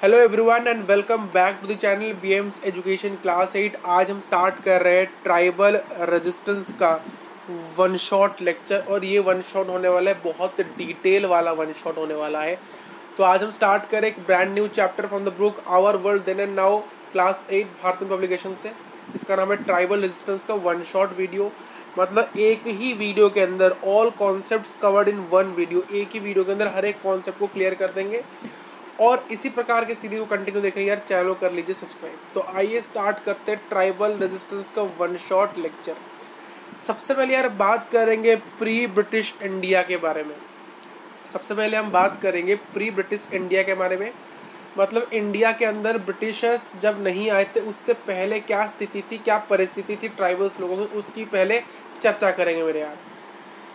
Hello everyone and welcome back to the channel BMS education class 8। आज हम start कर रहे हैं ट्राइबल रेजिस्टेंस का वन शॉट लेक्चर और ये वन शॉट होने वाला है, बहुत डिटेल वाला वन शॉट होने वाला है। तो आज हम स्टार्ट करें एक brand new chapter from the book our world then and now class 8 Bharatiya publication से। इसका नाम है ट्राइबल रेजिस्टेंस का वन शॉट वीडियो। मतलब एक ही वीडियो के अंदर all concepts covered in one video, एक ही वीडियो के अंदर हर एक कॉन्सेप्ट को क्लियर कर देंगे। और इसी प्रकार के सीरीज को कंटिन्यू देखें यार, चैनल कर लीजिए सब्सक्राइब। तो आइए स्टार्ट करते हैं ट्राइबल रेजिस्टेंस का वन शॉट लेक्चर। सबसे पहले यार बात करेंगे प्री ब्रिटिश इंडिया के बारे में। सबसे पहले हम बात करेंगे प्री ब्रिटिश इंडिया के बारे में। मतलब इंडिया के अंदर ब्रिटिशर्स जब नहीं आए थे उससे पहले क्या स्थिति थी, क्या परिस्थिति थी ट्राइबल्स लोगों की, उसकी पहले चर्चा करेंगे मेरे यार।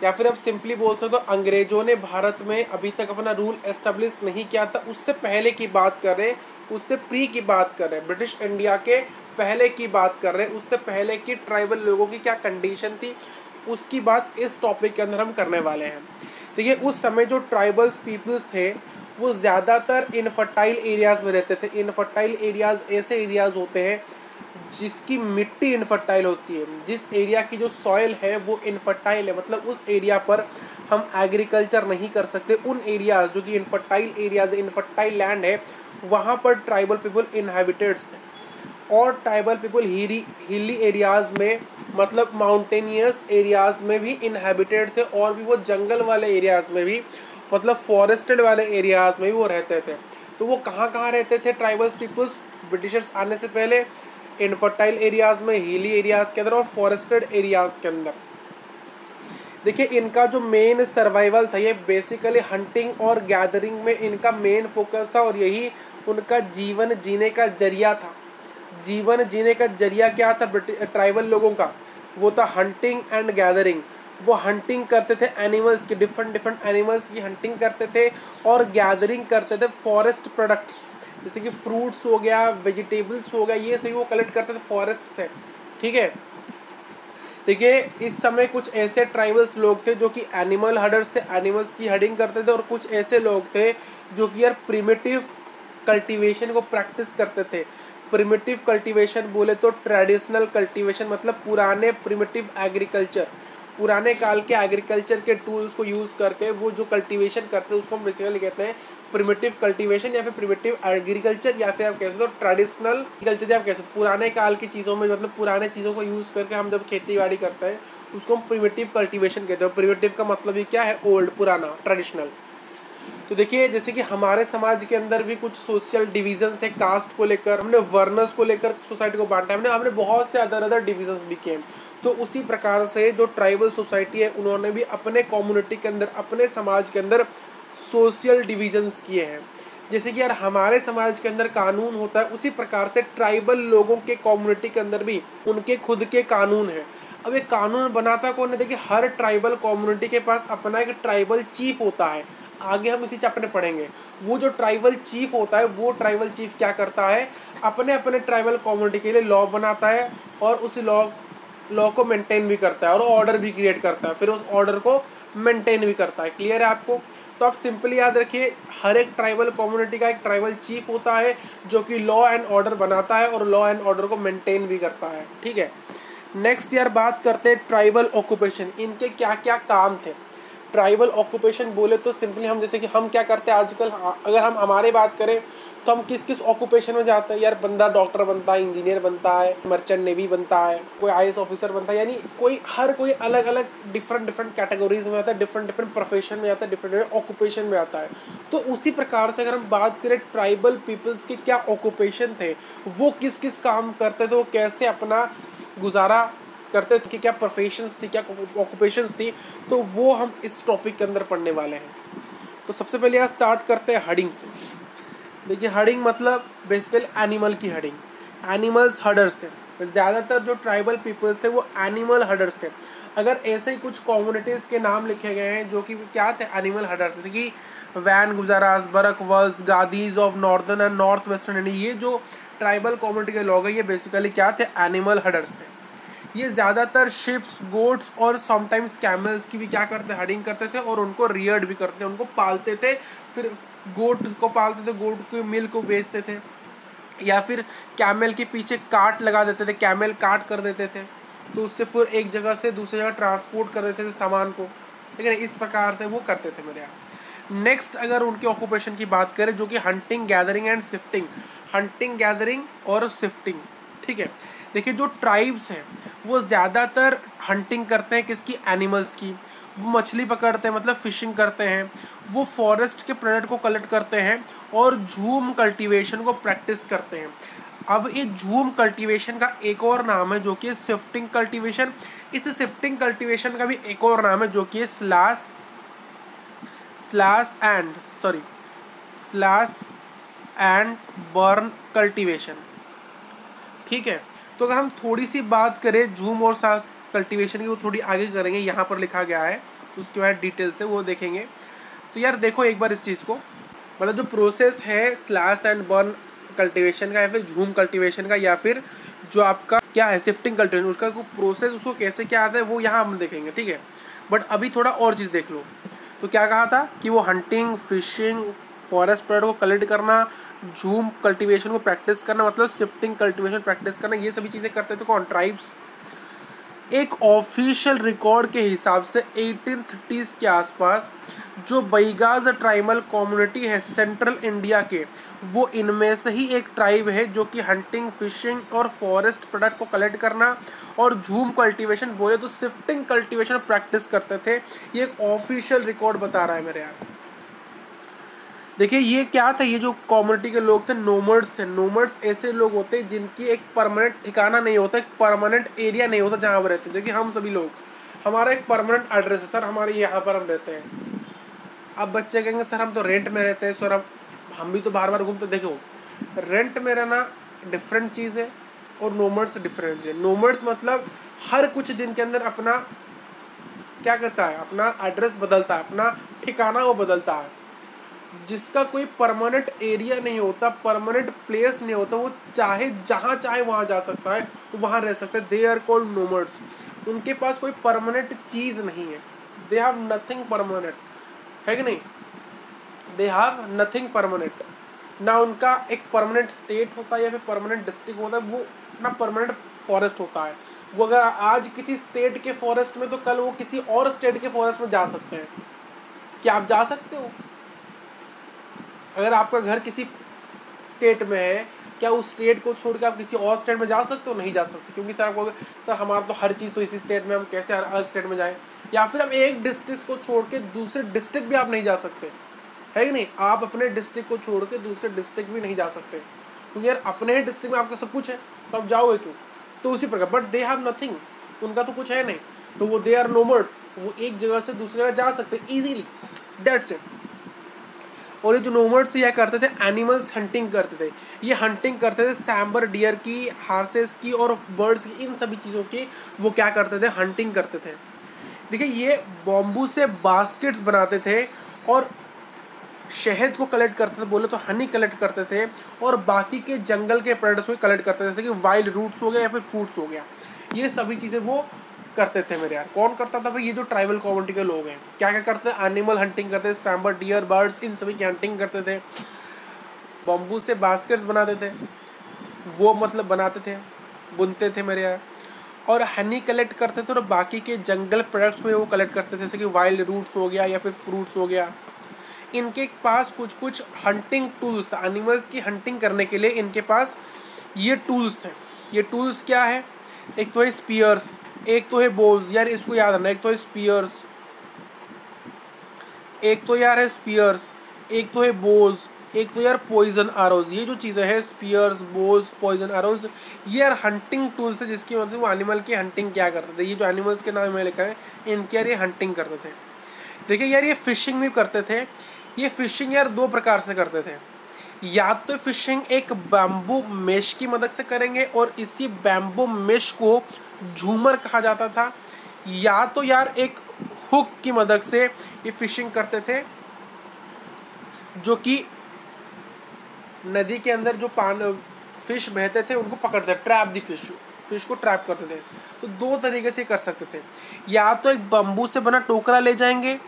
या फिर अब सिंपली बोल सकते हो अंग्रेजों ने भारत में अभी तक अपना रूल एस्टेब्लिश नहीं किया था, उससे पहले की बात कर रहे हैं, उससे प्री की बात कर रहे हैं, ब्रिटिश इंडिया के पहले की बात कर रहे हैं। उससे पहले की ट्राइबल लोगों की क्या कंडीशन थी उसकी बात इस टॉपिक के अंदर हम करने वाले हैं। देखिए उस समय जो ट्राइबल्स पीपल्स थे वो ज़्यादातर इनफर्टाइल एरियाज़ में रहते थे। इनफर्टाइल एरियाज़ ऐसे एरियाज़ होते हैं जिसकी मिट्टी इनफर्टाइल होती है, जिस एरिया की जो सॉइल है वो इनफर्टाइल है, मतलब उस एरिया पर हम एग्रीकल्चर नहीं कर सकते। उन एरियाज जो कि इनफर्टाइल एरियाज, इनफर्टाइल लैंड है, वहाँ पर ट्राइबल पीपल इनहैबिटेड्स थे। और ट्राइबल पीपल हिली एरियाज़ में, मतलब माउंटेनियस एरियाज़ में भी इनहैबिटेड थे, और भी वो जंगल वाले एरियाज़ में भी, मतलब फॉरेस्टेड वाले एरियाज़ में भी वो रहते थे। तो वो कहाँ कहाँ रहते थे ट्राइबल्स पीपल्स ब्रिटिशर्स आने से पहले? इनफर्टाइल एरियाज़ में, हिली एरियाज़ के अंदर और फॉरेस्टेड एरियाज़ के अंदर। देखिए इनका जो मेन सर्वाइवल था ये बेसिकली हंटिंग और गैदरिंग में इनका मेन फोकस था, और यही उनका जीवन जीने का जरिया था। जीवन जीने का जरिया क्या था ट्राइबल लोगों का? वो था हंटिंग एंड गैदरिंग। वो हंटिंग करते थे एनिमल्स की, डिफरेंट एनिमल्स की हंटिंग करते थे, और गैदरिंग करते थे फॉरेस्ट प्रोडक्ट्स, जैसे कि फ्रूट्स हो गया, वेजिटेबल्स हो गया, ये सभी वो कलेक्ट करते थे फॉरेस्ट से। ठीक है, देखिए इस समय कुछ ऐसे ट्राइबल्स लोग थे जो कि एनिमल हडर्स थे, एनिमल्स की हडिंग करते थे, और कुछ ऐसे लोग थे जो कि यार प्रिमिटिव कल्टीवेशन को प्रैक्टिस करते थे। प्रिमिटिव कल्टीवेशन बोले तो ट्रेडिशनल कल्टीवेशन, मतलब पुराने प्रिमिटिव एग्रीकल्चर, पुराने काल के एग्रीकल्चर के टूल्स को यूज़ करके वो जो कल्टीवेशन करते हैं उसको हम बेसिकली कहते हैं प्रिमिटिव कल्टीवेशन, या फिर प्रिमिटिव एग्रीकल्चर, या फिर आप कह सकते हो ट्रेडिशनल एग्रीकल्चर, या आप कह सकते हो पुराने काल की चीज़ों में, मतलब पुराने चीज़ों को यूज़ करके हम जब खेती बाड़ी करते हैं उसको हम प्रिमिटिव कल्टीवेशन कहते हैं। प्रिमिटिव का मतलब ही क्या है? ओल्ड, पुराना, ट्रेडिशनल। तो देखिए जैसे कि हमारे समाज के अंदर भी कुछ सोशल डिविजन है, कास्ट को लेकर, हमने वर्नर्स को लेकर सोसाइटी को बांटा है, हमने बहुत से अदर डिविजन्स भी किए। तो उसी प्रकार से जो ट्राइबल सोसाइटी है उन्होंने भी अपने कम्युनिटी के अंदर, अपने समाज के अंदर सोशल डिविजन्स किए हैं। जैसे कि यार हमारे समाज के अंदर कानून होता है, उसी प्रकार से ट्राइबल लोगों के कम्युनिटी के अंदर भी उनके खुद के कानून हैं। अब एक कानून बनाता कौन है? देखिए हर ट्राइबल कम्युनिटी के पास अपना एक ट्राइबल चीफ होता है। आगे हम इसी चैप्टर में पढ़ेंगे। वो जो ट्राइबल चीफ होता है, वो ट्राइबल चीफ क्या करता है? अपने अपने ट्राइबल कम्युनिटी के लिए लॉ बनाता है, और उस लॉ को मेंटेन भी करता है, और ऑर्डर भी क्रिएट करता है, फिर उस ऑर्डर को मेंटेन भी करता है। क्लियर है आपको? तो आप सिंपली याद रखिए हर एक ट्राइबल कम्युनिटी का एक ट्राइबल चीफ होता है जो कि लॉ एंड ऑर्डर बनाता है और लॉ एंड ऑर्डर को मेंटेन भी करता है। ठीक है, नेक्स्ट यार बात करते हैं ट्राइबल ऑक्यूपेशन, इनके क्या क्या काम थे। ट्राइबल ऑक्यूपेशन बोले तो सिंपली हम, जैसे कि हम क्या करते हैं आजकल, अगर हम हमारी बात करें तो हम किस किस ऑक्यूपेशन में जाते हैं यार? बंदा डॉक्टर बनता है, इंजीनियर बनता है, मर्चेंट नेवी बनता है, कोई आईएएस ऑफिसर बनता है, यानी हर कोई अलग अलग डिफरेंट कैटेगरीज में आता है, डिफरेंट प्रोफेशन में आता है, डिफरेंट ऑक्यूपेशन में आता है। तो उसी प्रकार से अगर हम बात करें ट्राइबल पीपल्स के क्या ऑक्यूपेशन थे, वो किस किस काम करते थे, वो कैसे अपना गुजारा करते थे, कि क्या प्रोफेशंस थी, क्या ऑक्यूपेशंस थी, तो वो हम इस टॉपिक के अंदर पढ़ने वाले हैं। तो सबसे पहले यहाँ स्टार्ट करते हैं हडिंग से। देखिए हडिंग मतलब बेसिकली एनिमल की हडिंग, एनिमल्स हडर्स थे। ज़्यादातर जो ट्राइबल पीपल्स थे वो एनिमल हडर्स थे। अगर ऐसे ही कुछ कम्युनिटीज़ के नाम लिखे गए हैं जो कि क्या थे? एनिमल हडर्स, जैसे कि Van Gujjars, Bakarwals, Gaddis of northern and north western India, ये जो ट्राइबल कम्युनिटी के लोग हैं ये बेसिकली क्या थे? एनिमल हडर्स थे। ये ज़्यादातर शिप्स, गोट्स और समटाइम्स कैमल्स की भी क्या करते? हडिंग करते थे, और उनको रियर्ड भी करते थे, उनको पालते थे, फिर गोट को पालते थे, गोट के मिल्क को बेचते थे, या फिर कैमल के पीछे कार्ट लगा देते थे, कैमल कार्ट कर देते थे, तो उससे फिर एक जगह से दूसरी जगह ट्रांसपोर्ट कर देते थे सामान को, ठीक है। इस प्रकार से वो करते थे मेरे यहाँ। नेक्स्ट अगर उनके ऑक्यूपेशन की बात करें, जो कि hunting, gathering and shifting, hunting, gathering और शिफ्टिंग, ठीक है। देखिए जो ट्राइब्स हैं वो ज़्यादातर हंटिंग करते हैं किसकी, एनिमल्स की। वो मछली पकड़ते हैं, मतलब फिशिंग करते हैं, वो फॉरेस्ट के प्रोडक्ट को कलेक्ट करते हैं और झूम कल्टीवेशन को प्रैक्टिस करते हैं। अब ये झूम कल्टीवेशन का एक और नाम है जो कि शिफ्टिंग कल्टीवेशन। इस शिफ्टिंग कल्टीवेशन का भी एक और नाम है जो कि स्लैश एंड बर्न कल्टीवेशन, ठीक है। तो अगर हम थोड़ी सी बात करें झूम और सास कल्टीवेशन की, वो थोड़ी आगे करेंगे, यहाँ पर लिखा गया है, उसके बाद डिटेल से वो देखेंगे। तो यार देखो एक बार इस चीज़ को, मतलब जो प्रोसेस है स्लैश एंड बर्न कल्टीवेशन का, या फिर झूम कल्टीवेशन का, या फिर जो आपका क्या है शिफ्टिंग कल्टीवेशन, उसका प्रोसेस, उसको कैसे क्या आता है वो यहाँ हम देखेंगे, ठीक है। बट अभी थोड़ा और चीज़ देख लो। तो क्या कहा था कि वो हंटिंग, फिशिंग, फॉरेस्ट प्रोडक्ट को कलेक्ट करना, झूम कल्टीवेशन को प्रैक्टिस करना, मतलब शिफ्टिंग कल्टीवेशन प्रैक्टिस करना, ये सभी चीज़ें करते थे कौन, ट्राइब्स। एक ऑफिशियल रिकॉर्ड के हिसाब से 1830s के आसपास जो बैगाज ट्राइबल कम्युनिटी है सेंट्रल इंडिया के, वो इनमें से ही एक ट्राइब है जो कि हंटिंग, फिशिंग और फॉरेस्ट प्रोडक्ट को कलेक्ट करना और झूम कल्टीवेशन, बोले तो शिफ्टिंग कल्टीवेशन प्रैक्टिस करते थे। ये एक ऑफिशियल रिकॉर्ड बता रहा है मेरे यहाँ। देखिए ये क्या था, ये जो कम्युनिटी के लोग थे नोमर्ड्स थे। नोमर्ड्स ऐसे लोग होते हैं जिनकी एक परमानेंट ठिकाना नहीं होता, एक परमानेंट एरिया नहीं होता जहाँ पर रहते हैं। जैसे हम सभी लोग, हमारा एक परमानेंट एड्रेस है, सर हमारे यहाँ पर हम रहते हैं। अब बच्चे कहेंगे सर हम तो रेंट में रहते हैं, सर अब हम भी तो बार बार घूमते। देखो रेंट में रहना डिफरेंट चीज़ है और नोमर्ड्स डिफरेंट चीज़ है। नोमर्ड्स मतलब हर कुछ दिन के अंदर अपना क्या करता है, अपना एड्रेस बदलता है, अपना ठिकाना वो बदलता है। जिसका कोई परमानेंट एरिया नहीं होता, परमानेंट प्लेस नहीं होता, वो चाहे जहाँ चाहे वहाँ जा सकता है, वहाँ रह सकते हैं। They are called nomads. उनके पास कोई परमानेंट चीज़ नहीं है, दे हैव नथिंग परमानेंट, है कि नहीं, दे हैव नथिंग परमानेंट। ना उनका एक परमानेंट स्टेट होता है या फिर परमानेंट डिस्ट्रिक्ट होता है, वो ना परमानेंट फॉरेस्ट होता है। वो अगर आज किसी स्टेट के फॉरेस्ट में, तो कल वो किसी और स्टेट के फॉरेस्ट में जा सकते हैं। क्या आप जा सकते हो? अगर आपका घर किसी स्टेट में है, क्या उस स्टेट को छोड़ के आप किसी और स्टेट में जा सकते हो? नहीं जा सकते, क्योंकि सर आपको, सर हमारा तो हर चीज़ तो इसी स्टेट में, हम कैसे अलग स्टेट में जाएं? या फिर हम एक डिस्ट्रिक्ट को छोड़ के दूसरे डिस्ट्रिक्ट भी आप नहीं जा सकते, है कि नहीं। आप अपने डिस्ट्रिक्ट को छोड़ के दूसरे डिस्ट्रिक्ट भी नहीं जा सकते, क्योंकि यार अपने ही डिस्ट्रिक्ट में आपका सब कुछ है, तो आप जाओगे क्यों? तो उसी प्रकार, बट दे हैव नथिंग, उनका तो कुछ है नहीं, तो वो दे आर नोमर्ड्स, वो एक जगह से दूसरी जगह जा सकते ईजिली, दैट्स इट। और ये जो नोमर्ड्स यह करते थे, एनिमल्स हंटिंग करते थे। ये हंटिंग करते थे सैम्बर डियर की, हार्सेस की और बर्ड्स की, इन सभी चीज़ों की वो क्या करते थे, हंटिंग करते थे। देखिए ये बॉम्बू से बास्केट्स बनाते थे और शहद को कलेक्ट करते थे, बोले तो हनी कलेक्ट करते थे, और बाकी के जंगल के प्रोडक्ट्स को कलेक्ट करते थे, जैसे कि वाइल्ड रूट्स हो गया या फिर फ्रूट्स हो गया। ये सभी चीज़ें वो करते थे मेरे यार। कौन करता था भाई? ये जो ट्राइबल कम्युनिटी के लोग हैं, क्या क्या करते थे, एनिमल हंटिंग करते थे, सैम्बर डियर, बर्ड्स, इन सभी की हंटिंग करते थे। बम्बू से बास्केट्स बनाते थे, वो मतलब बनाते थे, बुनते थे मेरे यार, और हनी कलेक्ट करते थे, और बाकी के जंगल प्रोडक्ट्स हुए वो कलेक्ट करते थे, जैसे कि वाइल्ड रूट्स हो गया या फिर फ्रूट्स हो गया। इनके पास कुछ कुछ हंटिंग टूल्स था, एनिमल्स की हंटिंग करने के लिए इनके पास ये टूल्स थे। ये टूल्स क्या है? एक तो है स्पीयर्स, एक तो है बोल्स, यार इसको याद रखना, एक तो है स्पीयर्स, एक तो यार है स्पीयर्स, एक तो है बोल्स, एक तो यार पॉइजन एरोज। ये जो चीज़ें हैं स्पीयर्स, बोल्स, पॉइजन एरोज, ये यार हंटिंग टूल्स है, जिसकी वजह से वो एनिमल की हंटिंग क्या करते थे। ये जो एनिमल्स के नाम में लिखा है, इनके यार ये हंटिंग करते थे। देखिए यार ये फिशिंग भी करते थे। ये फिशिंग यार दो प्रकार से करते थे। या तो फिशिंग एक बैम्बू मेश की मदद से करेंगे, और इसी बैम्बू मेश को झूमर कहा जाता था, या तो यार एक हुक की मदद से ये फिशिंग करते थे, जो कि नदी के अंदर जो फिश बहते थे उनको पकड़ते, ट्रैप दी फिश को ट्रैप करते थे। तो दो तरीके से कर सकते थे, या तो एक बम्बू से बना टोकरा ले जाएंगे,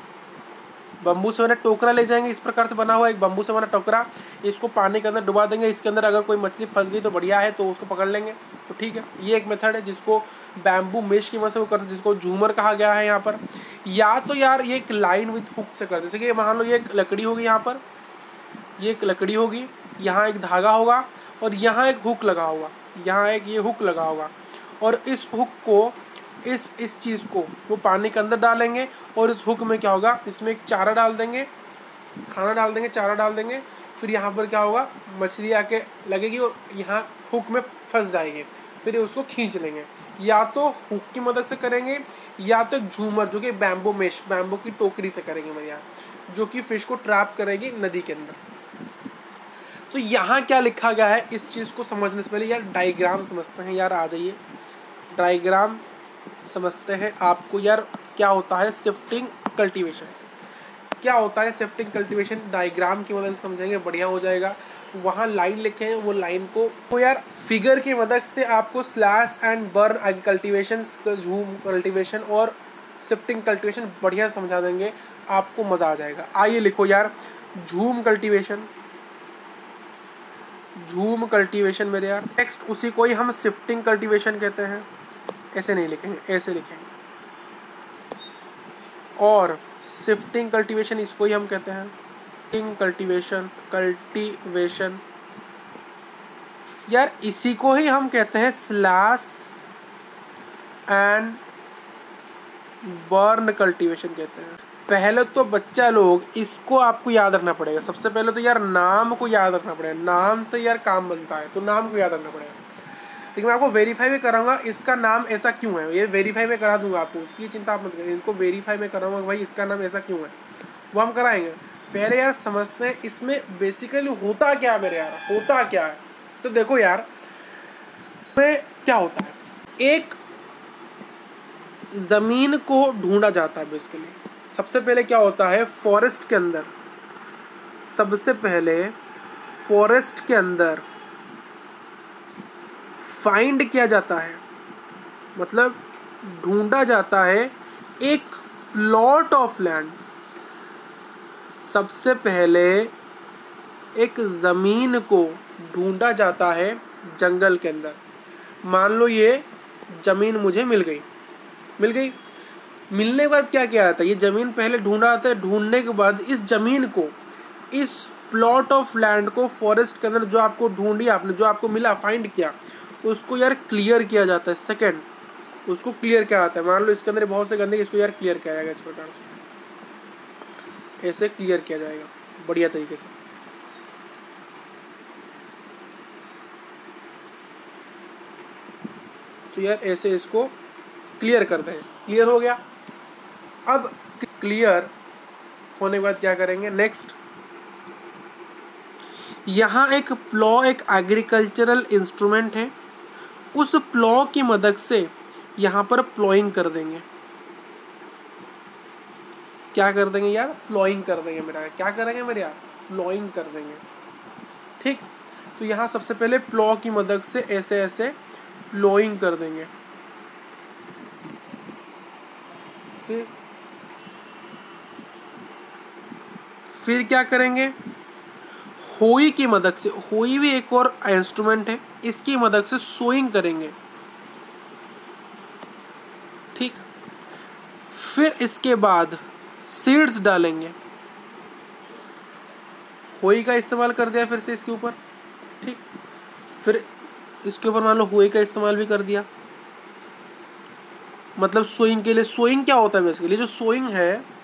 बम्बू से बना टोकरा ले जाएंगे, इस प्रकार से बना हुआ एक बम्बू से बना टोकरा, इसको पानी के अंदर डुबा देंगे, इसके अंदर अगर कोई मछली फंस गई तो बढ़िया है, तो उसको पकड़ लेंगे, तो ठीक है। ये एक मेथड है जिसको बैम्बू मेश की मदद से वो करते, जिसको झूमर कहा गया है यहाँ पर। या तो यार ये एक लाइन विथ हुक से करते, जैसे कि मान लो ये एक लकड़ी होगी, यहाँ पर ये एक लकड़ी होगी, यहाँ एक धागा होगा और यहाँ एक हुक लगा होगा, यहाँ एक ये हुक लगा होगा, और इस हुक को इस चीज़ को वो पानी के अंदर डालेंगे, और इस हुक में क्या होगा, इसमें एक चारा डाल देंगे, खाना डाल देंगे, चारा डाल देंगे, फिर यहाँ पर क्या होगा, मछली आके लगेगी और यहाँ हुक में फंस जाएगी, फिर उसको खींच लेंगे। या तो हुक की मदद से करेंगे, या तो एक झूमर जो कि बैम्बू मेश, बैम्बू की टोकरी से करेंगे मेरे यहाँ, जो कि फिश को ट्रैप करेगी नदी के अंदर। तो यहाँ क्या लिखा गया है, इस चीज़ को समझने से पहले यार डायग्राम समझते हैं। यार आ जाइए, डायग्राम समझते हैं। आपको यार क्या होता है शिफ्टिंग कल्टीवेशन, क्या होता है शिफ्टिंग कल्टीवेशन, डायग्राम की मदद से समझेंगे, बढ़िया हो जाएगा। वहाँ लाइन लिखे हैं, वो लाइन को यार फिगर की मदद से आपको स्लैश एंड बर्न कल्टीवेशन, झूम कल्टीवेशन और शिफ्टिंग कल्टीवेशन बढ़िया समझा देंगे, आपको मज़ा आ जाएगा। आइए लिखो यार, झूम कल्टीवेशन, झूम कल्टीवेशन मेरे यार। नेक्स्ट उसी को ही हम शिफ्टिंग कल्टीवेशन कहते हैं, ऐसे नहीं लिखेंगे, ऐसे लिखेंगे। और शिफ्टिंग कल्टीवेशन इसको ही हम कहते हैं शिफ्टिंग कल्टीवेशन यार, इसी को ही हम कहते हैं स्लैश एंड बर्न कल्टीवेशन कहते हैं। पहले तो बच्चा लोग इसको आपको याद रखना पड़ेगा। सबसे पहले तो यार नाम को याद रखना पड़ेगा, नाम से यार काम बनता है, तो नाम को याद रखना पड़ेगा। लेकिन मैं आपको वेरीफाई भी कराऊंगा इसका नाम ऐसा क्यों है, ये वेरीफाई में करा दूंगा आपको, उसकी चिंता आप मत करिए। इनको वेरीफाई में कराऊंगा भाई इसका नाम ऐसा क्यों है, वो हम कराएंगे। पहले यार समझते हैं इसमें बेसिकली होता क्या है मेरे यार, होता क्या है। तो देखो यार में क्या होता है, एक ज़मीन को ढूंढा जाता है बेसिकली। सबसे पहले क्या होता है, फॉरेस्ट के अंदर, सबसे पहले फॉरेस्ट के अंदर फाइंड किया जाता है, मतलब ढूंढा जाता है एक प्लॉट ऑफ लैंड। सबसे पहले एक ज़मीन को ढूंढा जाता है जंगल के अंदर। मान लो ये ज़मीन मुझे मिल गई, मिलने के बाद क्या किया जाता है, ये ज़मीन पहले ढूंढा जाता है, ढूंढने के बाद इस ज़मीन को, इस प्लॉट ऑफ लैंड को फॉरेस्ट के अंदर जो आपको ढूंढी आपने, जो आपको मिला, फाइंड किया, उसको यार क्लियर किया जाता है। सेकंड, उसको क्लियर किया जाता है। मान लो इसके अंदर बहुत से गंदगी, इसको यार क्लियर किया जाएगा इस प्रकार से, ऐसे क्लियर किया जाएगा बढ़िया तरीके से। तो यार ऐसे इसको क्लियर करते हैं, क्लियर हो गया। अब क्लियर होने के बाद क्या करेंगे, नेक्स्ट यहाँ एक प्लॉ, एक एग्रीकल्चरल इंस्ट्रूमेंट है, उस प्लॉ की मदद से यहाँ पर प्लॉइंग कर देंगे। क्या कर देंगे यार, प्लॉइंग कर देंगे मेरा, क्या करेंगे मेरे यार, प्लॉइंग कर देंगे, ठीक। तो यहाँ सबसे पहले प्लॉ की मदद से ऐसे ऐसे प्लॉइंग कर देंगे। फिर क्या करेंगे, होई की मदद से, होई भी एक और इंस्ट्रूमेंट है, इसकी मदद से सोइंग करेंगे, ठीक। फिर इसके बाद सीड्स डालेंगे, होई का इस्तेमाल कर दिया फिर से इसके ऊपर, ठीक। फिर इसके ऊपर मान लो होई का इस्तेमाल भी कर दिया, मतलब सोइंग के लिए। सोइंग क्या होता है बेसिकली, जो सोइंग है,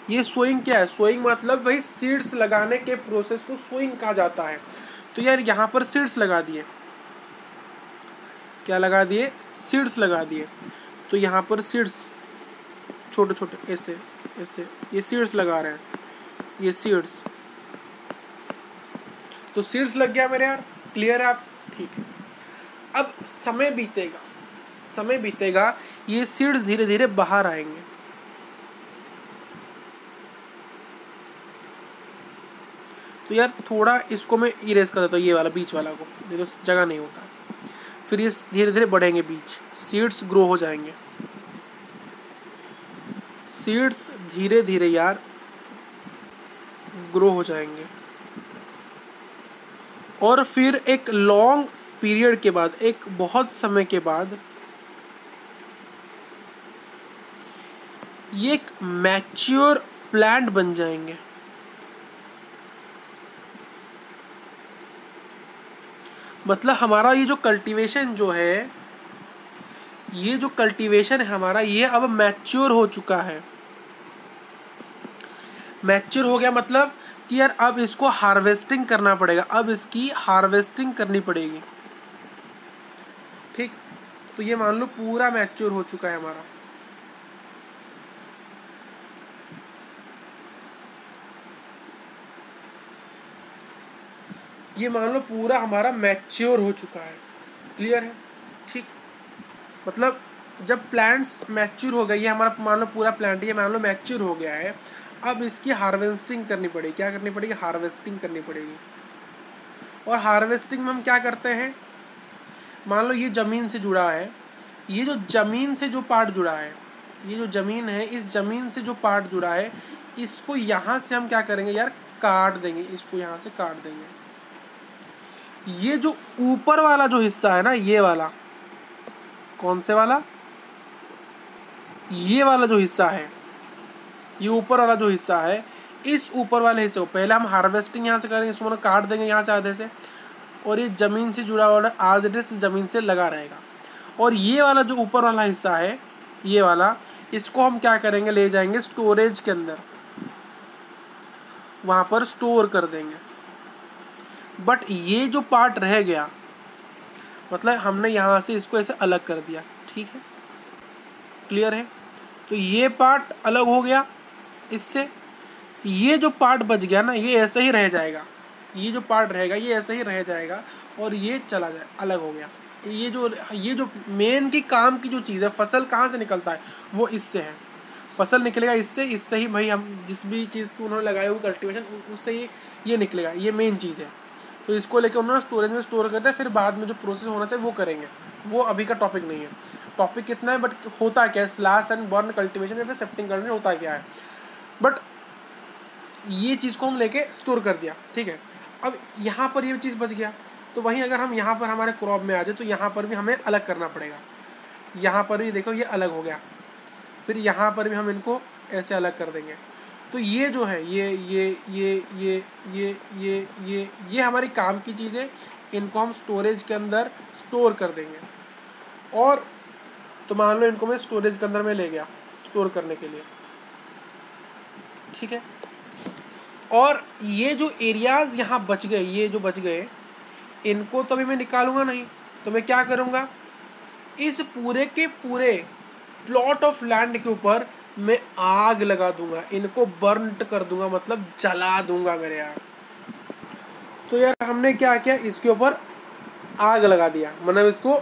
ये सोइंग क्या है, सोइंग मतलब भाई सीड्स लगाने के प्रोसेस को सोइंग कहा जाता है। तो यार यहाँ पर सीड्स लगा दिए, क्या लगा दिए, सीड्स लगा दिए। तो यहाँ पर सीड्स छोटे छोटे ऐसे ऐसे ये सीड्स लगा रहे हैं, ये सीड्स, तो सीड्स लग गया मेरे यार, क्लियर है आप, ठीक है। अब समय बीतेगा, समय बीतेगा, ये सीड्स धीरे धीरे बाहर आएंगे। तो यार थोड़ा इसको मैं इरेज कर देता हूँ, ये वाला बीच वाला को, देखो जगह नहीं होता। फिर ये धीरे धीरे बढ़ेंगे बीच, सीड्स ग्रो हो जाएंगे, सीड्स धीरे धीरे यार ग्रो हो जाएंगे। और फिर एक लॉन्ग पीरियड के बाद, एक बहुत समय के बाद, ये एक मैच्योर प्लांट बन जाएंगे। मतलब हमारा ये जो कल्टीवेशन जो है, ये जो कल्टीवेशन है हमारा, ये अब मैच्योर हो चुका है। मैच्योर हो गया मतलब कि यार अब इसको हार्वेस्टिंग करना पड़ेगा, अब इसकी हार्वेस्टिंग करनी पड़ेगी। ठीक, तो ये मान लो पूरा मैच्योर हो चुका है हमारा। ये मान लो पूरा हमारा मैच्योर हो चुका है। क्लियर है? ठीक, मतलब जब प्लांट्स मैच्योर हो गई, ये हमारा मान लो पूरा प्लांट ये मान लो मैच्योर हो गया है, अब इसकी हार्वेस्टिंग करनी पड़ेगी। क्या करनी पड़ेगी? हार्वेस्टिंग करनी पड़ेगी। और हार्वेस्टिंग में हम क्या करते हैं, मान लो ये ज़मीन से जुड़ा है, ये जो ज़मीन से जो पार्ट जुड़ा है, ये जो ज़मीन है, इस ज़मीन से जो पार्ट जुड़ा है, इसको यहाँ से हम क्या करेंगे यार, काट देंगे। इसको यहाँ से काट देंगे। ये जो ऊपर वाला जो हिस्सा है ना, ये वाला, कौन से वाला, ये वाला जो हिस्सा है, ये ऊपर वाला जो हिस्सा है, इस ऊपर वाले हिस्से को पहले हम हार्वेस्टिंग यहाँ से करेंगे, इसको काट देंगे यहाँ से आधे से, और ये ज़मीन से जुड़ा हुआ आज इट इज ज़मीन से लगा रहेगा। और ये वाला जो ऊपर वाला हिस्सा है, ये वाला, इसको हम क्या करेंगे, ले जाएंगे स्टोरेज के अंदर, वहाँ पर स्टोर कर देंगे। बट ये जो पार्ट रह गया, मतलब हमने यहाँ से इसको ऐसे अलग कर दिया। ठीक है, क्लियर है? तो ये पार्ट अलग हो गया इससे, ये जो पार्ट बच गया ना, ये ऐसे ही रह जाएगा। ये जो पार्ट रहेगा ये ऐसे ही रह जाएगा, और ये चला जाए, अलग हो गया। ये जो मेन की काम की जो चीज़ है, फसल कहाँ से निकलता है, वो इससे है। फसल निकलेगा इससे ही भाई, हम जिस भी चीज़ की उन्होंने लगाई हुई कल्टीवेशन, उससे ये निकलेगा, ये मेन चीज़ है। तो इसको लेकर उन्होंने स्टोरेज में स्टोर करते हैं, फिर बाद में जो प्रोसेस होना चाहिए वो करेंगे। वो अभी का टॉपिक नहीं है। टॉपिक कितना है, बट होता क्या है, स्लैश एंड बर्न कल्टीवेशन या फिर शिफ्टिंग कल्टीवेशन होता क्या है। बट ये चीज़ को हम लेके स्टोर कर दिया। ठीक है, अब यहाँ पर ये चीज़ बच गया, तो वहीं अगर हम यहाँ पर हमारे क्रॉप में आ जाए, तो यहाँ पर भी हमें अलग करना पड़ेगा। यहाँ पर भी देखो ये अलग हो गया, फिर यहाँ पर भी हम इनको ऐसे अलग कर देंगे। तो ये जो है, ये हमारी काम की चीज़ें, इनको हम स्टोरेज के अंदर स्टोर कर देंगे। और तो मान लो इनको मैं स्टोरेज के अंदर में ले गया स्टोर करने के लिए। ठीक है, और ये जो एरियाज यहाँ बच गए, ये जो बच गए, इनको तो अभी मैं निकालूंगा नहीं, तो मैं क्या करूँगा, इस पूरे के पूरे प्लॉट ऑफ लैंड के ऊपर मैं आग लगा दूंगा, इनको बर्नट कर दूंगा, मतलब जला दूंगा मेरे यार। तो यार हमने क्या किया, इसके ऊपर आग लगा दिया, मतलब इसको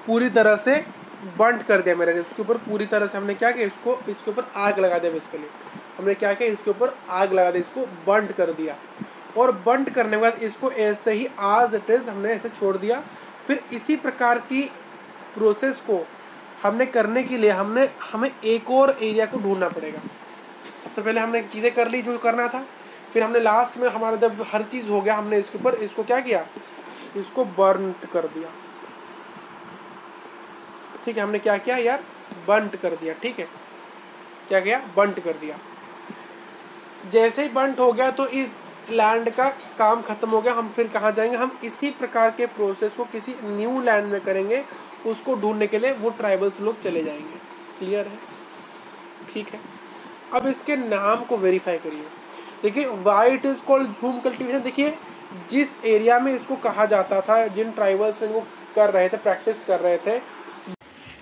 पूरी तरह से बर्नट कर दिया मेरे। इसके ऊपर पूरी तरह से हमने क्या किया, इसके ऊपर आग लगा दिया। बेसिकली हमने क्या किया, इसके ऊपर आग लगा दी, इसको बर्नट कर दिया। और बर्नट करने के बाद इसको ऐसे ही आज इट इज हमने ऐसे छोड़ दिया। फिर इसी प्रकार की प्रोसेस को हमने करने के लिए हमें एक और एरिया को ढूंढना पड़ेगा। सबसे पहले हमने चीज़ें कर ली जो करना था, फिर हमने लास्ट में हमारा जब हर चीज़ हो गया, हमने इसके ऊपर इसको क्या किया, इसको बर्न कर दिया। ठीक है, हमने क्या किया यार, बर्न कर दिया। ठीक है, क्या किया, बर्न कर दिया। जैसे ही बर्न हो गया तो इस लैंड का काम खत्म हो गया। हम फिर कहाँ जाएंगे, हम इसी प्रकार के प्रोसेस को किसी न्यू लैंड में करेंगे, उसको ढूंढने के लिए वो ट्राइबल्स लोग चले जाएंगे। क्लियर है? ठीक है, अब इसके नाम को वेरीफाई करिए। देखिए, वाई इट इज कॉल्ड झूम कल्टीवेशन। देखिए, जिस एरिया में इसको कहा जाता था, जिन ट्राइबल्स इनको कर रहे थे, प्रैक्टिस कर रहे थे,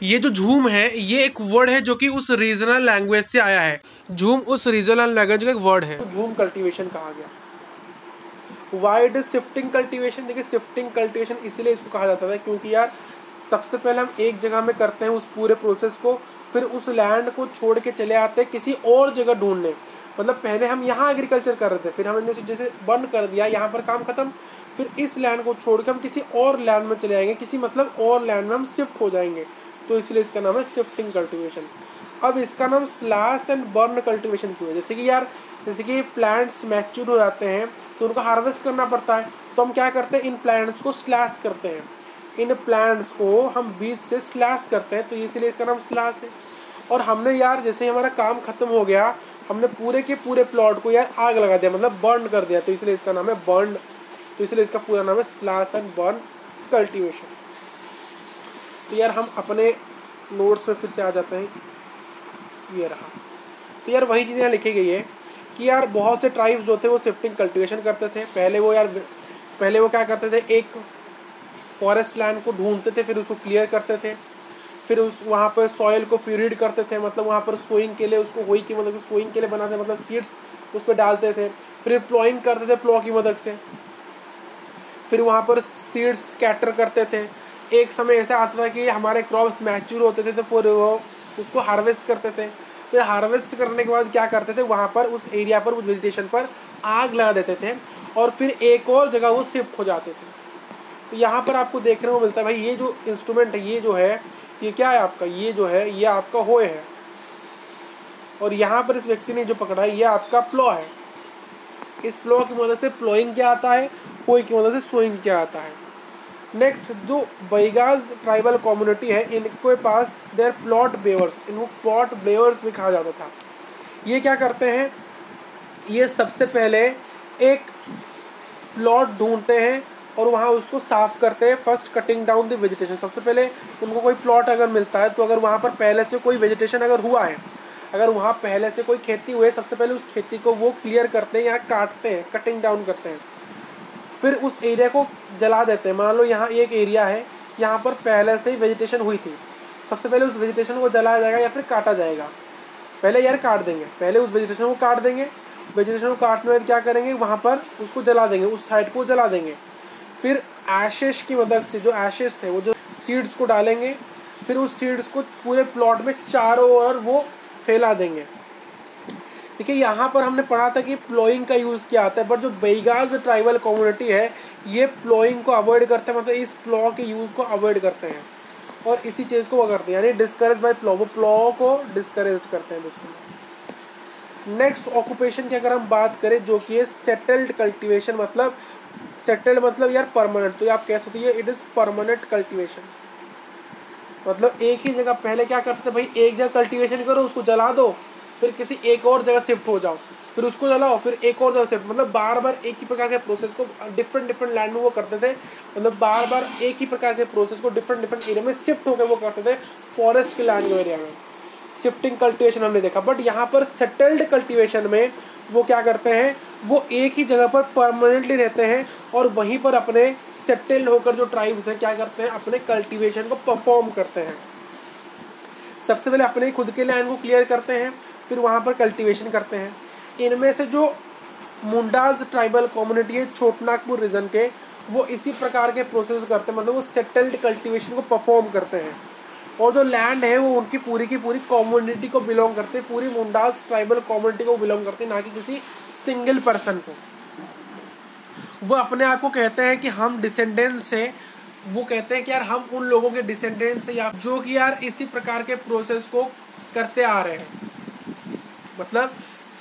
ये जो झूम है, ये एक वर्ड है जो कि उस रीजनल लैंग्वेज से आया है। झूम उस रीजनल लैंग्वेज का एक वर्ड है, तो झूम कल्टीवेशन कहा गया। Why it is shifting cultivation. देखिए, शिफ्टिंग कल्टीवेशन इसलिए इसको कहा जाता था क्योंकि यार सबसे पहले हम एक जगह में करते हैं उस पूरे प्रोसेस को, फिर उस लैंड को छोड़ के चले आते हैं किसी और जगह ढूंढने। मतलब पहले हम यहाँ एग्रीकल्चर कर रहे थे, फिर हमने जैसे बंद कर दिया, यहाँ पर काम खत्म, फिर इस लैंड को छोड़ के हम किसी और लैंड में चले जाएंगे, किसी मतलब और लैंड में हम शिफ्ट हो जाएंगे। तो इसलिए इसका नाम है शिफ्टिंग कल्टीवेशन। अब इसका नाम स्लैश एंड बर्न कल्टीवेशन क्यों है? जैसे कि यार, जैसे कि प्लांट्स मैच्योर हो जाते हैं तो उनको हार्वेस्ट करना पड़ता है, तो हम क्या करते हैं, इन प्लांट्स को स्लैश करते हैं, इन प्लांट्स को हम बीज से स्लैश करते हैं, तो इसीलिए इसका नाम स्लैश है। और हमने यार जैसे ही हमारा काम खत्म हो गया, हमने पूरे के पूरे प्लॉट को यार आग लगा दिया, मतलब बर्न कर दिया, तो इसलिए इसका नाम है बर्न, तो इसलिए इसका पूरा नाम है स्लैश एंड बर्न कल्टीवेशन। तो यार हम अपने नोट्स में फिर से आ जाते हैं, ये रहा। तो यार वही चीज़ें लिखी गई है कि यार बहुत से ट्राइब्स जो थे वो शिफ्टिंग कल्टीवेशन करते थे। पहले वो क्या करते थे, एक फॉरेस्ट लैंड को ढूंढते थे, फिर उसको क्लियर करते थे, फिर उस वहाँ पर सॉइल को फ्यूरिड करते थे, मतलब वहाँ पर सोइंग के लिए उसको होई की मदद से सोइंग के लिए बनाते, मतलब सीड्स उस पर डालते थे, फिर प्लॉइंग करते थे प्लॉ की मदद से, फिर वहाँ पर सीड्स स्कैटर करते थे। एक समय ऐसा आता था कि हमारे क्रॉप्स मैच्योर होते थे तो फिर वो उसको हार्वेस्ट करते थे, फिर हार्वेस्ट करने के बाद क्या करते थे, वहाँ पर उस एरिया पर, उस वेजिटेशन पर आग लगा देते थे और फिर एक और जगह वो शिफ्ट हो जाते थे। तो यहाँ पर आपको देखने को मिलता है भाई, ये जो इंस्ट्रूमेंट है, ये जो है, ये क्या है आपका, ये जो है ये आपका होए है, और यहाँ पर इस व्यक्ति ने जो पकड़ा है ये आपका प्लॉ है। इस प्लॉ की मदद से प्लॉइंग क्या आता है, होए की मदद से सोइंग क्या आता है। नेक्स्ट, जो बैगाज ट्राइबल कम्युनिटी है, इनके पास देयर प्लॉट बेवर्स, इनको प्लॉट बेवर्स भी कहा जाता था। ये क्या करते हैं, ये सबसे पहले एक प्लॉट ढूंढते हैं और वहाँ उसको साफ करते हैं, first cutting down the vegetation. सबसे पहले उनको कोई प्लॉट अगर मिलता है तो अगर वहाँ पर पहले से कोई वेजिटेशन अगर हुआ है, अगर वहाँ पहले से कोई खेती हुई है, सबसे पहले उस खेती को वो क्लियर करते हैं या काटते हैं, कटिंग डाउन करते हैं, फिर उस एरिया को जला देते हैं। मान लो यहाँ एक एरिया है, यहाँ पर पहले से ही वेजिटेशन हुई थी, सबसे पहले उस वेजिटेशन को जलाया जाएगा या फिर काटा जाएगा। पहले यार काट देंगे, पहले उस वेजिटेशन को काट देंगे, वेजिटेशन को काटने के बाद क्या करेंगे, वहाँ पर उसको जला देंगे, उस साइड को जला देंगे, फिर एशेस की मदद से, जो एशेस थे वो जो सीड्स को डालेंगे, फिर उस सीड्स को पूरे प्लॉट में चारों ओर वो फैला देंगे। देखिए यहाँ पर हमने पढ़ा था कि प्लॉइंग का यूज़ किया आता है, बट जो बैगाज ट्राइबल कम्युनिटी है ये प्लॉइंग को अवॉइड करते हैं, मतलब इस प्लॉ के यूज़ को अवॉइड करते हैं और इसी चीज़ को वो करते हैं, यानी डिस्करेज बाय प्लॉ, वो प्लॉ को डिस्करेज करते हैं बेसिकली। नेक्स्ट ऑक्यूपेशन की अगर हम बात करें, जो कि है सेटल्ड कल्टीवेशन, मतलब सेटल्ड मतलब यार परमानेंट, तो आप कह सकते हैं इट इज़ परमानेंट कल्टीवेशन। मतलब एक ही जगह पहले क्या करते भाई, एक जगह कल्टीवेशन करो, उसको जला दो, फिर किसी एक और जगह शिफ्ट हो जाओ, फिर उसको जलाओ, फिर एक और जगह शिफ्ट, मतलब बार बार एक ही प्रकार के प्रोसेस को डिफरेंट लैंड में वो करते थे, मतलब बार बार एक ही प्रकार के प्रोसेस को डिफरेंट एरिया में शिफ्ट होकर वो करते थे, फॉरेस्ट के लैंड एरिया में। शिफ्टिंग कल्टीवेशन हमने देखा, बट यहाँ पर सेटल्ड कल्टीवेशन में वो क्या करते हैं, वो एक ही जगह पर परमानेंटली रहते हैं और वहीं पर अपने सेटल्ड होकर जो ट्राइब्स हैं क्या करते हैं, अपने कल्टीवेशन को परफॉर्म करते हैं। सबसे पहले अपने खुद के लैंड को क्लियर करते हैं, फिर वहाँ पर कल्टीवेशन करते हैं। इनमें से जो मुंडाज ट्राइबल कम्युनिटी है छोटनागपुर रीजन के, वो इसी प्रकार के प्रोसेस करते हैं, मतलब वो सेटल्ड कल्टीवेशन को परफॉर्म करते हैं। और जो लैंड है वो उनकी पूरी की पूरी कम्युनिटी को बिलोंग करते हैं, पूरी मुंडाज ट्राइबल कम्युनिटी को बिलोंग करते हैं, ना कि किसी सिंगल पर्सन को। वो अपने आप को कहते हैं कि हम डिसेंडेंट्स हैं, वो कहते हैं कि यार हम उन लोगों के डिसेंडेंट्स हैं, या जो कि यार इसी प्रकार के प्रोसेस को करते आ रहे हैं। मतलब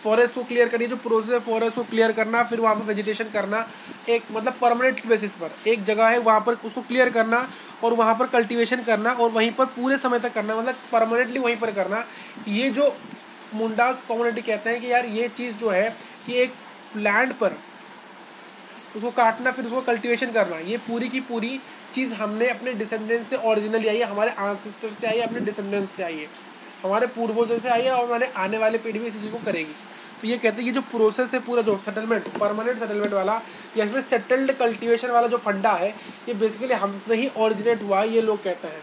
फॉरेस्ट को क्लियर करनी, जो प्रोसेस है फॉरेस्ट को क्लियर करना, फिर वहाँ पर वेजिटेशन करना, एक मतलब परमानेंट बेसिस पर एक जगह है वहाँ पर उसको क्लियर करना और वहाँ पर कल्टीवेशन करना और वहीं पर पूरे समय तक करना, मतलब परमानेंटली वहीं पर करना। ये जो मुंडास कम्युनिटी कहते हैं कि यार ये चीज़ जो है कि एक लैंड पर उसको काटना फिर उसको कल्टीवेशन करना, ये पूरी की पूरी चीज़ हमने अपने डिसेंडेंट से ओरिजिनली आई है, हमारे एंसेस्टर से आई है, अपने डिसेंडेंट्स से आई है, हमारे पूर्वजों से आई है और हमारे आने वाले पीढ़ी भी इसी चीज़ को करेगी। तो ये कहते हैं ये जो प्रोसेस है पूरा, जो सेटलमेंट परमानेंट सेटलमेंट वाला या फिर सेटल्ड कल्टीवेशन वाला जो फंडा है, ये बेसिकली हमसे ही ओरिजिनेट हुआ, ये लोग कहते हैं।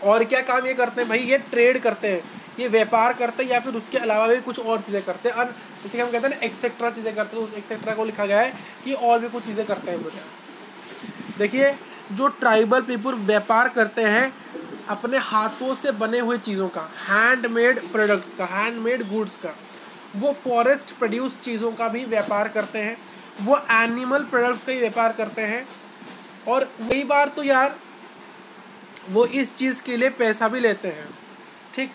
और क्या काम ये करते हैं भाई, ये ट्रेड करते हैं, ये व्यापार करते हैं या फिर उसके अलावा भी कुछ और चीज़ें करते हैं, और जैसे हम कहते हैं ना एक्सेट्रा चीज़ें करते हैं, उस एक्सेट्रा को लिखा गया है कि और भी कुछ चीज़ें करते हैं। देखिए जो ट्राइबल पीपल व्यापार करते हैं अपने हाथों से बने हुए चीज़ों का, हैंडमेड प्रोडक्ट्स का, हैंडमेड गुड्स का, वो फॉरेस्ट प्रोड्यूस चीज़ों का भी व्यापार करते हैं, वो एनिमल प्रोडक्ट्स का ही व्यापार करते हैं, और कई बार तो यार वो इस चीज़ के लिए पैसा भी लेते हैं। ठीक।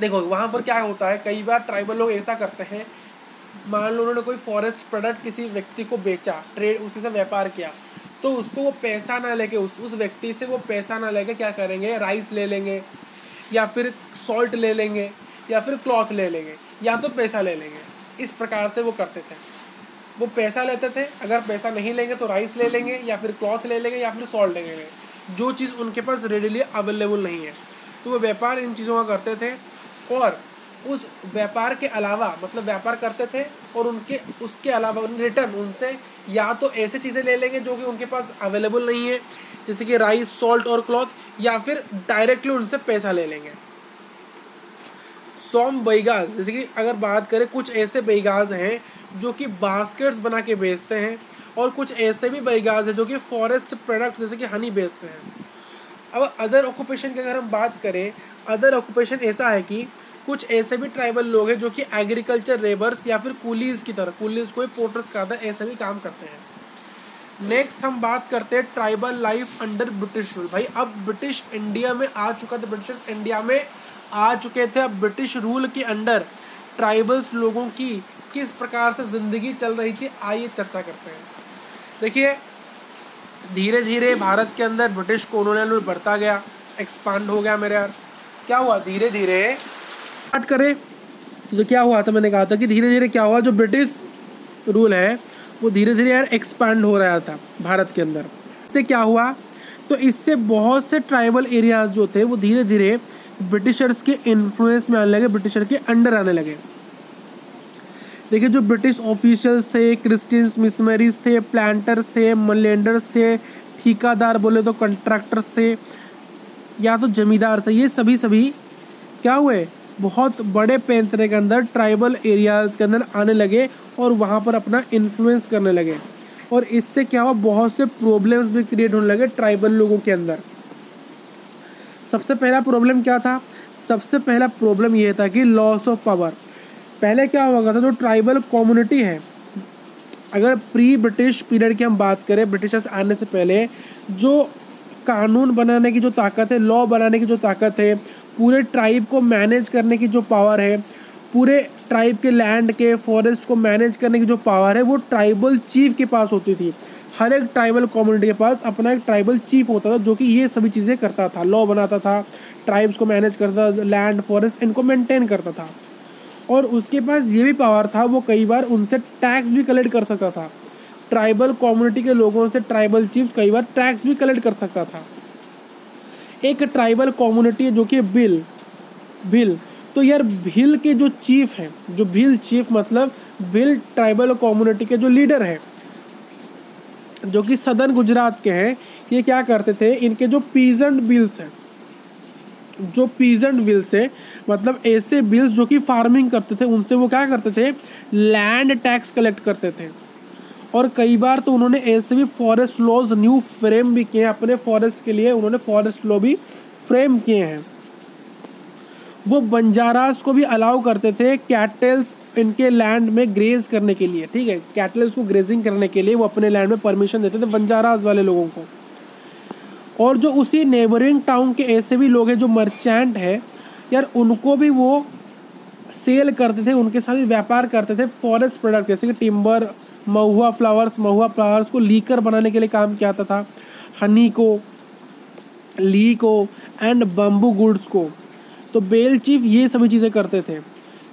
देखो वहाँ पर क्या होता है, कई बार ट्राइबल लोग ऐसा करते हैं, मान लो उन्होंने कोई फॉरेस्ट प्रोडक्ट किसी व्यक्ति को बेचा, ट्रेड उसी से व्यापार किया, तो उसको वो पैसा ना लेके, उस व्यक्ति से वो पैसा ना लेके क्या करेंगे, राइस ले लेंगे या फिर सॉल्ट ले लेंगे या फिर क्लॉथ ले लेंगे या तो पैसा ले लेंगे। इस प्रकार से वो करते थे, वो पैसा लेते थे, अगर पैसा नहीं लेंगे तो राइस ले लेंगे या फिर क्लॉथ ले लेंगे या फिर सॉल्ट ले लेंगे, जो चीज़ उनके पास रेडिली अवेलेबल नहीं है। तो वो व्यापार इन चीज़ों का करते थे और उस व्यापार के अलावा मतलब व्यापार करते थे और उसके अलावा रिटर्न उनसे या तो ऐसे चीज़ें ले लेंगे जो कि उनके पास अवेलेबल नहीं है, जैसे कि राइस, सॉल्ट और क्लॉथ, या फिर डायरेक्टली उनसे पैसा ले लेंगे। सॉम बैगाज, जैसे कि अगर बात करें, कुछ ऐसे बैगाज हैं जो कि बास्केट्स बना के बेचते हैं और कुछ ऐसे भी बैगाज हैं जो कि फॉरेस्ट प्रोडक्ट्स जैसे कि हनी बेचते हैं। अब अदर ऑक्यूपेशन की अगर हम बात करें, अदर ऑक्यूपेशन ऐसा है कि कुछ ऐसे भी ट्राइबल लोग हैं जो कि एग्रीकल्चर लेबर्स या फिर कूलीज की तरह, कूलीज को पोर्टर्स कहता है, ऐसे भी काम करते हैं। नेक्स्ट हम बात करते हैं tribal life under British rule. भाई अब ब्रिटिश इंडिया में आ चुका था, ब्रिटिशर्स इंडिया में आ चुके थे। अब ब्रिटिश रूल के अंडर ट्राइबल्स लोगों की किस प्रकार से ज़िंदगी चल रही थी, आइए चर्चा करते हैं। देखिए धीरे धीरे भारत के अंदर ब्रिटिश कॉलोनियल रूल बढ़ता गया, एक्सपांड हो गया मेरे यार। क्या हुआ, धीरे धीरे स्टार्ट करें तो क्या हुआ था, मैंने कहा था कि धीरे धीरे क्या हुआ, जो ब्रिटिश रूल है वो धीरे धीरे यार एक्सपांड हो रहा था भारत के अंदर। इससे क्या हुआ, तो इससे बहुत से ट्राइबल एरियाज जो थे वो धीरे धीरे ब्रिटिशर्स के इन्फ्लुएंस में आने लगे, ब्रिटिशर के अंडर आने लगे। देखिए जो ब्रिटिश ऑफिशियल्स थे, क्रिश्चियंस मिशनरीज थे, प्लांटर्स थे, मलैंडर्स थे, ठेकेदार बोले तो कॉन्ट्रैक्टर्स थे या तो जमींदार थे, ये सभी क्या हुए, बहुत बड़े पैंतरे के अंदर ट्राइबल एरियाज़ के अंदर आने लगे और वहाँ पर अपना इन्फ्लुएंस करने लगे। और इससे क्या हुआ, बहुत से प्रॉब्लम्स भी क्रिएट होने लगे ट्राइबल लोगों के अंदर। सबसे पहला प्रॉब्लम क्या था, सबसे पहला प्रॉब्लम ये था कि लॉस ऑफ पावर। पहले क्या हुआ था, जो ट्राइबल कम्युनिटी है, अगर प्री ब्रिटिश पीरियड की हम बात करें, ब्रिटिशर्स आने से पहले जो कानून बनाने की जो ताकत है, लॉ बनाने की जो ताकत है, पूरे ट्राइब को मैनेज करने की जो पावर है, पूरे ट्राइब के लैंड के फॉरेस्ट को मैनेज करने की जो पावर है, वो ट्राइबल चीफ के पास होती थी। हर एक ट्राइबल कम्युनिटी के पास अपना एक ट्राइबल चीफ होता था जो कि ये सभी चीज़ें करता था, लॉ बनाता था, ट्राइब्स को मैनेज करता था, लैंड फॉरेस्ट इनको मेंटेन करता था। और उसके पास ये भी पावर था, वो कई बार उनसे टैक्स भी कलेक्ट कर सकता था। ट्राइबल कम्युनिटी के लोगों से ट्राइबल चीफ कई बार टैक्स भी कलेक्ट कर सकता था। एक ट्राइबल कम्युनिटी है जो कि भील, तो यार भील के जो चीफ हैं, जो भील चीफ मतलब भील ट्राइबल कम्युनिटी के जो लीडर हैं, जो कि सदर्न गुजरात के हैं, ये क्या करते थे, इनके जो पीजेंट बिल्स हैं, जो पीजेंट बिल्स है मतलब ऐसे बिल्स जो कि फार्मिंग करते थे, उनसे वो क्या करते थे, लैंड टैक्स कलेक्ट करते थे। और कई बार तो उन्होंने ऐसे भी फॉरेस्ट लॉज न्यू फ्रेम भी किए हैं, अपने फॉरेस्ट के लिए उन्होंने फॉरेस्ट लॉ भी फ्रेम किए हैं। वो बंजारास को भी अलाउ करते थे कैटल्स इनके लैंड में ग्रेज करने के लिए, ठीक है, कैटल्स को ग्रेजिंग करने के लिए वो अपने लैंड में परमिशन देते थे बंजारास वाले लोगों को। और जो उसी नेबरिंग टाउन के ऐसे भी लोग हैं जो मर्चेंट है यार, उनको भी वो सेल करते थे, उनके साथ भी व्यापार करते थे फॉरेस्ट प्रोडक्ट जैसे कि टिम्बर, महुआ फ्लावर्स को लीकर बनाने के लिए काम किया जाता था, हनी को, ली को एंड बम्बू गुड्स को। तो बेल चीफ ये सभी चीज़ें करते थे।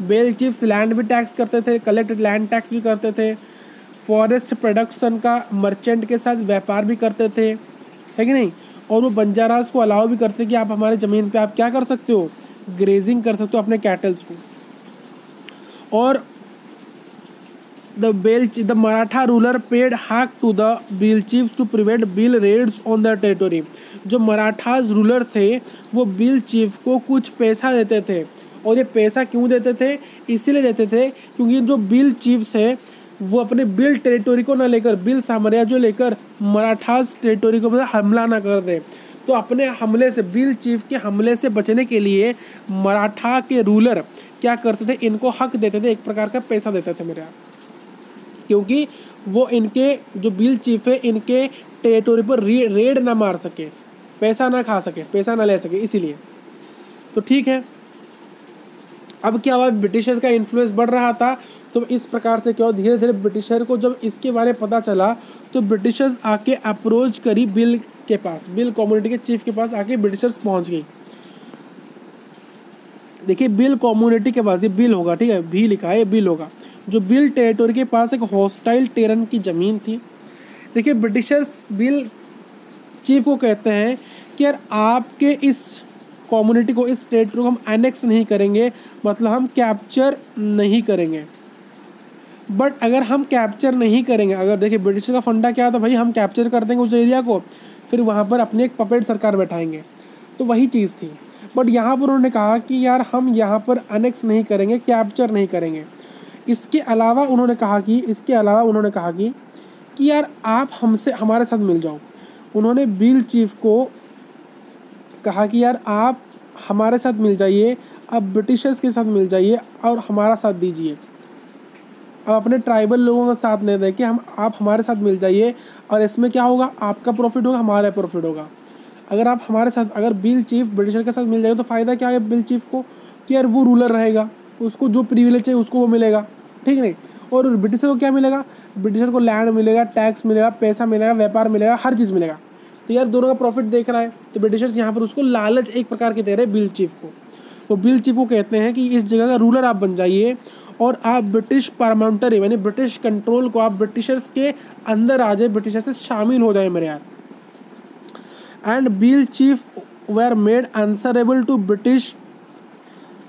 बेल चीफ्स लैंड भी टैक्स करते थे, कलेक्ट लैंड टैक्स भी करते थे, फॉरेस्ट प्रोडक्शन का मर्चेंट के साथ व्यापार भी करते थे, है कि नहीं। और वो बंजारास को अलाउ भी करते कि आप हमारे ज़मीन पे आप क्या कर सकते हो, ग्रेजिंग कर सकते हो अपने कैटल्स को। और द मराठा रूलर पेड हाक to the Bhil chiefs to prevent Bhil raids on the territory. जो मराठाज रूलर थे वो बिल चीफ को कुछ पैसा देते थे, और ये पैसा क्यों देते थे, इसीलिए देते थे क्योंकि जो बिल चीफ्स है वो अपने बिल टेरिटोरी को ना लेकर, बिल साम्राज्य लेकर मराठास टेरिटोरी को हमला ना कर दे। तो अपने हमले से, बिल चीफ के हमले से बचने के लिए मराठा के रूलर क्या करते थे, इनको हक देते थे, एक प्रकार का पैसा देते थे मेरे यहाँ, क्योंकि वो इनके जो बिल चीफ है इनके टेरिटोरी पर रेड ना मार सके, पैसा ना खा सके, पैसा ना ले सके, इसीलिए। तो ठीक है, अब क्या हुआ, ब्रिटिशर्स का इन्फ्लुएंस बढ़ रहा था। तो इस प्रकार से क्या हुआ, धीरे धीरे ब्रिटिशर को जब इसके बारे में पता चला तो ब्रिटिशर्स आके अप्रोच करी बिल के पास, बिल कम्युनिटी के चीफ के पास आके ब्रिटिशर्स पहुंच गई। देखिए बिल कम्युनिटी के पास, ये बिल होगा, ठीक है, भी लिखा है, ये बिल होगा। जो बिल टेरिटोरी के पास एक हॉस्टाइल टेरन की ज़मीन थी। देखिए ब्रिटिशर्स बिल चीफ को कहते हैं कि यार आपके इस कम्युनिटी को, इस टेरिटोरी को हम एनेक्स नहीं करेंगे, मतलब हम कैप्चर नहीं करेंगे। बट अगर हम कैप्चर नहीं करेंगे, अगर देखिए ब्रिटिशर का फंडा क्या था, भाई हम कैप्चर कर देंगे उस एरिया को, फिर वहाँ पर अपनी एक पपेट सरकार बैठाएंगे, तो वही चीज़ थी। बट यहाँ पर उन्होंने कहा कि यार हम यहाँ पर अनेक्स नहीं करेंगे, कैप्चर नहीं करेंगे। इसके अलावा उन्होंने कहा कि यार आप हमसे, हमारे साथ मिल जाओ। उन्होंने बिल चीफ को कहा कि यार आप हमारे साथ मिल जाइए, आप ब्रिटिशर्स के साथ मिल जाइए और हमारा साथ दीजिए। अब अपने ट्राइबल लोगों का साथ ले दे कि आप हमारे साथ मिल जाइए, और इसमें क्या होगा, आपका प्रॉफिट होगा, हमारा प्रॉफिट होगा। अगर आप हमारे साथ, अगर बिल चीफ ब्रिटिशर के साथ मिल जाए तो फ़ायदा क्या है बिल चीफ को, कि यार वो रूलर रहेगा, उसको जो प्रिविलेज है उसको वो मिलेगा, ठीक नहीं। और ब्रिटिशर को क्या मिलेगा, ब्रिटिशर को लैंड मिलेगा, टैक्स मिलेगा, पैसा मिलेगा, व्यापार मिलेगा, हर चीज़ मिलेगा। तो यार दोनों का प्रॉफिट देख रहा है। तो ब्रिटिशर्स यहाँ पर उसको लालच एक प्रकार के दे रहे हैं बिल चीफ को। तो बिल चीफ को कहते हैं कि इस जगह का रूलर आप बन जाइए और आप ब्रिटिश पार्लियामेंट्री, यानी ब्रिटिश कंट्रोल को आप ब्रिटिशर्स के अंदर आ जाए, ब्रिटिशर्स से शामिल हो जाए मेरे यार। And Bhil chief were made answerable to British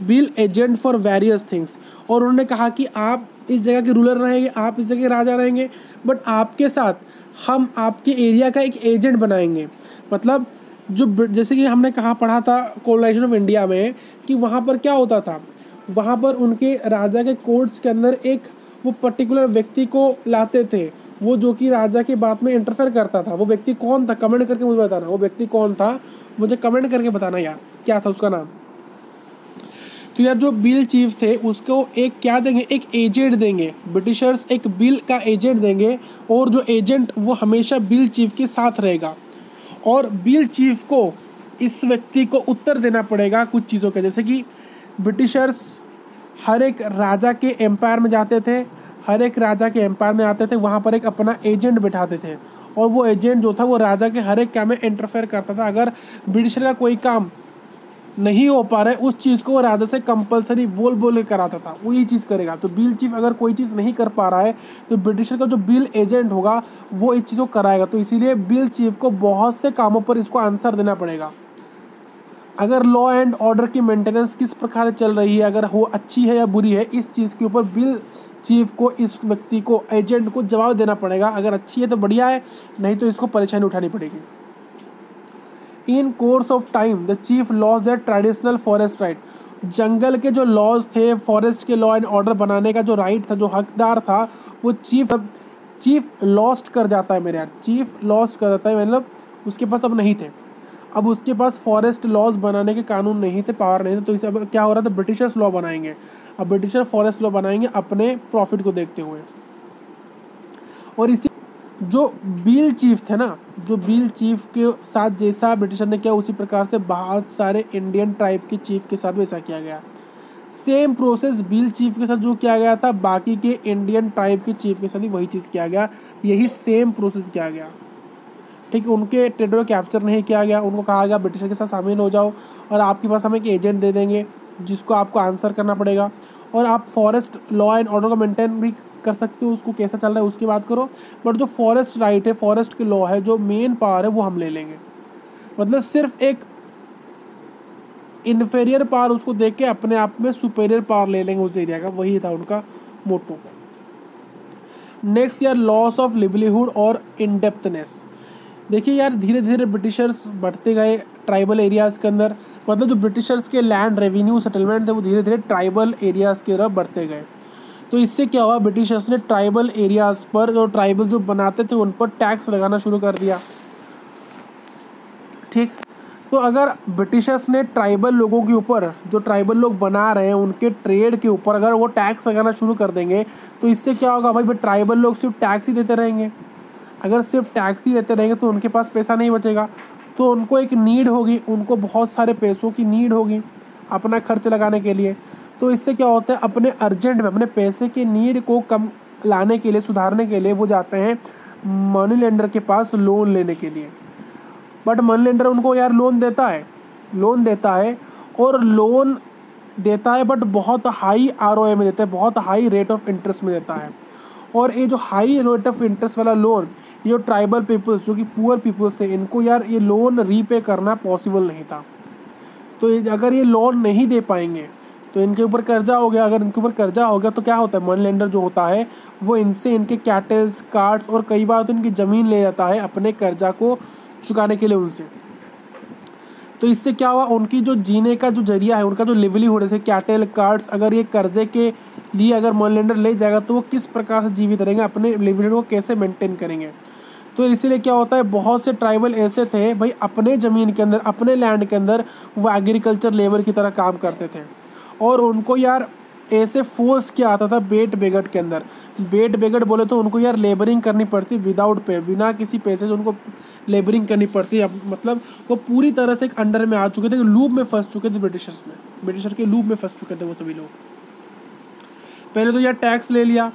Bhil agent for various things. और उन्होंने कहा कि आप इस जगह के रूलर रहेंगे, आप इस जगह के राजा रहेंगे, बट आपके साथ हम आपके एरिया का एक एजेंट बनाएंगे। मतलब जो जैसे कि हमने कहा पढ़ा था कोलोनाइजेशन ऑफ इंडिया में, कि वहाँ पर क्या होता था, वहाँ पर उनके राजा के कोर्ट्स के अंदर एक वो पर्टिकुलर व्यक्ति को लाते थे, वो जो कि राजा के बात में इंटरफेयर करता था। वो व्यक्ति कौन था, कमेंट करके मुझे बताना, वो व्यक्ति कौन था, मुझे कमेंट करके बताना यार, क्या था उसका नाम। तो यार जो बिल चीफ थे उसको एक क्या देंगे, एक एजेंट देंगे, ब्रिटिशर्स एक बिल का एजेंट देंगे, और जो एजेंट वो हमेशा बिल चीफ के साथ रहेगा। और बिल चीफ को इस व्यक्ति को उत्तर देना पड़ेगा कुछ चीज़ों के, जैसे कि ब्रिटिशर्स हर एक राजा के एम्पायर में जाते थे, हर एक राजा के एम्पायर में आते थे, वहाँ पर एक अपना एजेंट बिठाते थे, और वो एजेंट जो था वो राजा के हर एक काम में इंटरफेयर करता था। अगर ब्रिटिशर का कोई काम नहीं हो पा रहा है, उस चीज़ को वो राजा से कंपलसरी बोल के कराता था, वो ये चीज़ करेगा। तो बिल चीफ अगर कोई चीज़ नहीं कर पा रहा है तो ब्रिटिशर का जो बिल एजेंट होगा वो इस चीज़ को कराएगा। तो इसीलिए बिल चीफ को बहुत से कामों पर इसको आंसर देना पड़ेगा। अगर लॉ एंड ऑर्डर की मेंटेनेंस किस प्रकार चल रही है, अगर वो अच्छी है या बुरी है, इस चीज़ के ऊपर बिल चीफ को, इस व्यक्ति को, एजेंट को जवाब देना पड़ेगा। अगर अच्छी है तो बढ़िया है, नहीं तो इसको परेशानी उठानी पड़ेगी। In course of time the chief lost their traditional forest right. जंगल के जो लॉज थे, फॉरेस्ट के लॉ एंड ऑर्डर बनाने का जो राइट था, जो हकदार था, वो चीफ लॉस्ट कर जाता है मेरे यार, चीफ लॉस्ट कर जाता है, मतलब उसके पास अब नहीं थे, अब उसके पास फॉरेस्ट लॉज बनाने के कानून नहीं थे, पावर नहीं थे। तो इसे अब क्या हो रहा था, ब्रिटिशर्स लॉ बनाएंगे। अब ब्रिटिशर फॉरेस्ट लॉ बनाएंगे अपने प्रॉफिट को देखते हुए। और इसी जो बिल चीफ थे ना, जो बिल चीफ के साथ जैसा ब्रिटिशर ने किया, उसी प्रकार से बहुत सारे इंडियन ट्राइब के चीफ के साथ वैसा किया गया। सेम प्रोसेस बिल चीफ के साथ जो किया गया था, बाकी के इंडियन ट्राइब के चीफ के साथ ही वही चीज़ किया गया, यही सेम प्रोसेस किया गया। ठीक है, उनके टेरिटरी कैप्चर नहीं किया गया, उनको कहा गया ब्रिटिशर के साथ शामिल हो जाओ और आपके पास हम एक एजेंट दे देंगे जिसको आपको आंसर करना पड़ेगा, और आप फॉरेस्ट लॉ एंड ऑर्डर को मेंटेन भी कर सकते हो, उसको कैसा चल रहा है उसकी बात करो, बट जो फॉरेस्ट राइट है, फॉरेस्ट के लॉ है, जो मेन पावर है वो हम ले लेंगे। मतलब सिर्फ एक इन्फेरियर पावर उसको देख के अपने आप में सुपेरियर पावर ले लेंगे उस एरिया का, वही था उनका मोटो। नेक्स्ट यार लॉस ऑफ लिवलीहुड और इनडेप्थनेस। देखिए यार धीरे धीरे ब्रिटिशर्स बढ़ते गए ट्राइबल एरियाज़ के अंदर, मतलब जो ब्रिटिशर्स के लैंड रेवेन्यू सेटलमेंट थे वो धीरे धीरे ट्राइबल एरियाज़ की तरफ बढ़ते गए। तो इससे क्या हुआ, ब्रिटिशर्स ने ट्राइबल एरियाज़ पर, जो ट्राइबल जो बनाते थे उन पर टैक्स लगाना शुरू कर दिया। ठीक, तो अगर ब्रिटिशर्स ने ट्राइबल लोगों के ऊपर, जो ट्राइबल लोग बना रहे हैं उनके ट्रेड के ऊपर अगर वो टैक्स लगाना शुरू कर देंगे, तो इससे क्या होगा भाई, ट्राइबल लोग सिर्फ टैक्स ही देते रहेंगे। अगर सिर्फ टैक्स ही देते रहेंगे तो उनके पास पैसा नहीं बचेगा, तो उनको एक नीड होगी, उनको बहुत सारे पैसों की नीड होगी अपना खर्च लगाने के लिए। तो इससे क्या होता है, अपने अर्जेंट में अपने पैसे की नीड को कम लाने के लिए, सुधारने के लिए वो जाते हैं मनी लेंडर के पास लोन लेने के लिए। बट मनी लेंडर उनको यार लोन देता है और लोन देता है बट बहुत हाई ROI में देता है, बहुत हाई रेट ऑफ इंटरेस्ट में देता है। और ये जो हाई रेट ऑफ इंटरेस्ट वाला लोन, ये जो ट्राइबल पीपल्स, जो कि पुअर पीपल्स थे, इनको यार ये लोन रीपे करना पॉसिबल नहीं था। तो अगर ये लोन नहीं दे पाएंगे तो इनके ऊपर कर्जा हो गया। अगर इनके ऊपर कर्जा हो गया तो क्या होता है, मनी लेंडर जो होता है वो इनसे इनके कैटल्स, कार्ड्स और कई बार तो इनकी ज़मीन ले जाता है अपने कर्जा को चुकाने के लिए उनसे। तो इससे क्या हुआ, उनकी जो जीने का जो जरिया है, उनका जो लिवलीहुड है, कैटल, कार्ड्स, अगर ये कर्जे के लिए अगर मनी लेंडर ले जाएगा तो वो किस प्रकार से जीवित रहेंगे, अपने लिवलीहुड को कैसे मेंटेन करेंगे। तो इसीलिए क्या होता है, बहुत से ट्राइबल ऐसे थे भाई अपने ज़मीन के अंदर, अपने लैंड के अंदर वो एग्रीकल्चर लेबर की तरह काम करते थे। और उनको यार ऐसे फोर्स किया आता था बेट बेगट के अंदर। बेट बेगट बोले तो उनको यार लेबरिंग करनी पड़ती विदाउट पे, बिना किसी पैसे से उनको लेबरिंग करनी पड़ती। अब मतलब वो पूरी तरह से एक अंडर में आ चुके थे, लूप में फंस चुके थे ब्रिटिशर्स में, ब्रिटिशर के लूप में फंस चुके थे वो सभी लोग। पहले तो यार टैक्स ले लिया।